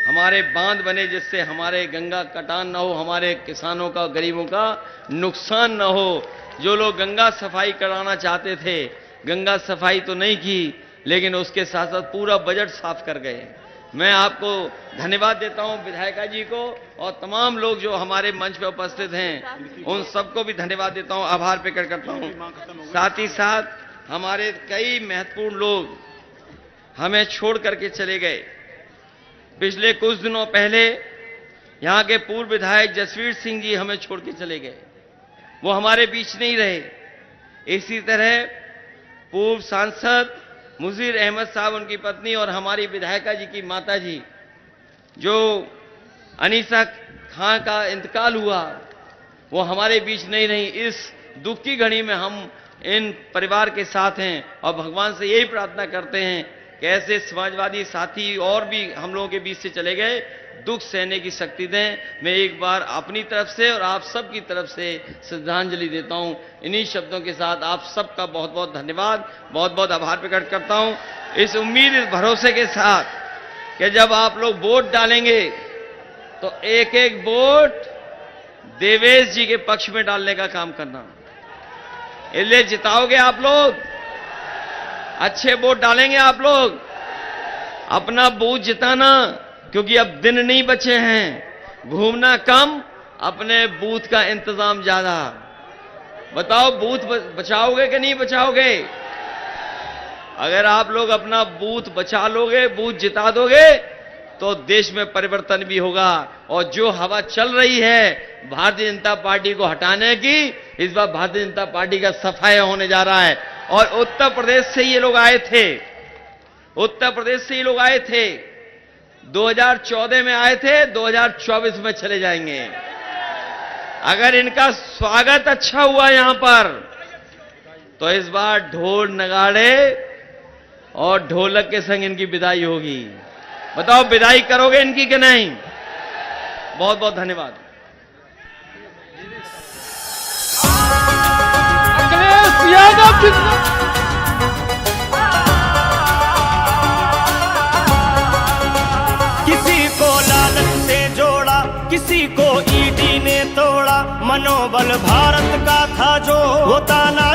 [SPEAKER 10] हमारे बांध बने जिससे हमारे गंगा कटान न हो, हमारे किसानों का, गरीबों का नुकसान न हो। जो लोग गंगा सफाई कराना चाहते थे, गंगा सफाई तो नहीं की, लेकिन उसके साथ साथ पूरा बजट साफ कर गए। मैं आपको धन्यवाद देता हूं, विधायिका जी को और तमाम लोग जो हमारे मंच पर उपस्थित हैं, उन सबको भी धन्यवाद देता हूं, आभार प्रकट करता हूं। साथ ही साथ हमारे कई महत्वपूर्ण लोग हमें छोड़ करके चले गए। पिछले कुछ दिनों पहले यहां के पूर्व विधायक जसवीर सिंह जी हमें छोड़ के चले गए, वो हमारे बीच नहीं रहे। इसी तरह पूर्व सांसद मुजीर अहमद साहब, उनकी पत्नी और हमारी विधायिका जी की माता जी, जो अनीसा खां का इंतकाल हुआ, वो हमारे बीच नहीं रही। इस दुख की घड़ी में हम इन परिवार के साथ हैं और भगवान से यही प्रार्थना करते हैं कि ऐसे समाजवादी साथी और भी हम लोगों के बीच से चले गए, दुख सहने की शक्ति दें। मैं एक बार अपनी तरफ से और आप सब की तरफ से श्रद्धांजलि देता हूं। इन्हीं शब्दों के साथ आप सबका बहुत बहुत धन्यवाद, बहुत बहुत आभार प्रकट करता हूं। इस उम्मीद, इस भरोसे के साथ कि जब आप लोग वोट डालेंगे तो एक एक वोट देवेश जी के पक्ष में डालने का काम करना। इसलिए जिताओगे आप लोग, अच्छे वोट डालेंगे आप लोग, अपना बूथ जिताना, क्योंकि अब दिन नहीं बचे हैं। घूमना कम, अपने बूथ का इंतजाम ज्यादा। बताओ बूथ बचाओगे कि नहीं बचाओगे? अगर आप लोग अपना बूथ बचा लोगे, बूथ जिता दोगे, तो देश में परिवर्तन भी होगा। और जो हवा चल रही है भारतीय जनता पार्टी को हटाने की, इस बार भारतीय जनता पार्टी का सफाया होने जा रहा है। और उत्तर प्रदेश से ये लोग आए थे, उत्तर प्रदेश से ये लोग आए थे, 2014 में आए थे, 2024 में चले जाएंगे। अगर इनका स्वागत अच्छा हुआ यहां पर, तो इस बार ढोल नगाड़े और ढोलक के संग इनकी विदाई होगी। बताओ विदाई करोगे इनकी कि नहीं? बहुत बहुत धन्यवाद।
[SPEAKER 1] अखिलेश यादव
[SPEAKER 11] किसी को ईडी ने तोड़ा, मनोबल भारत का था जो होता ना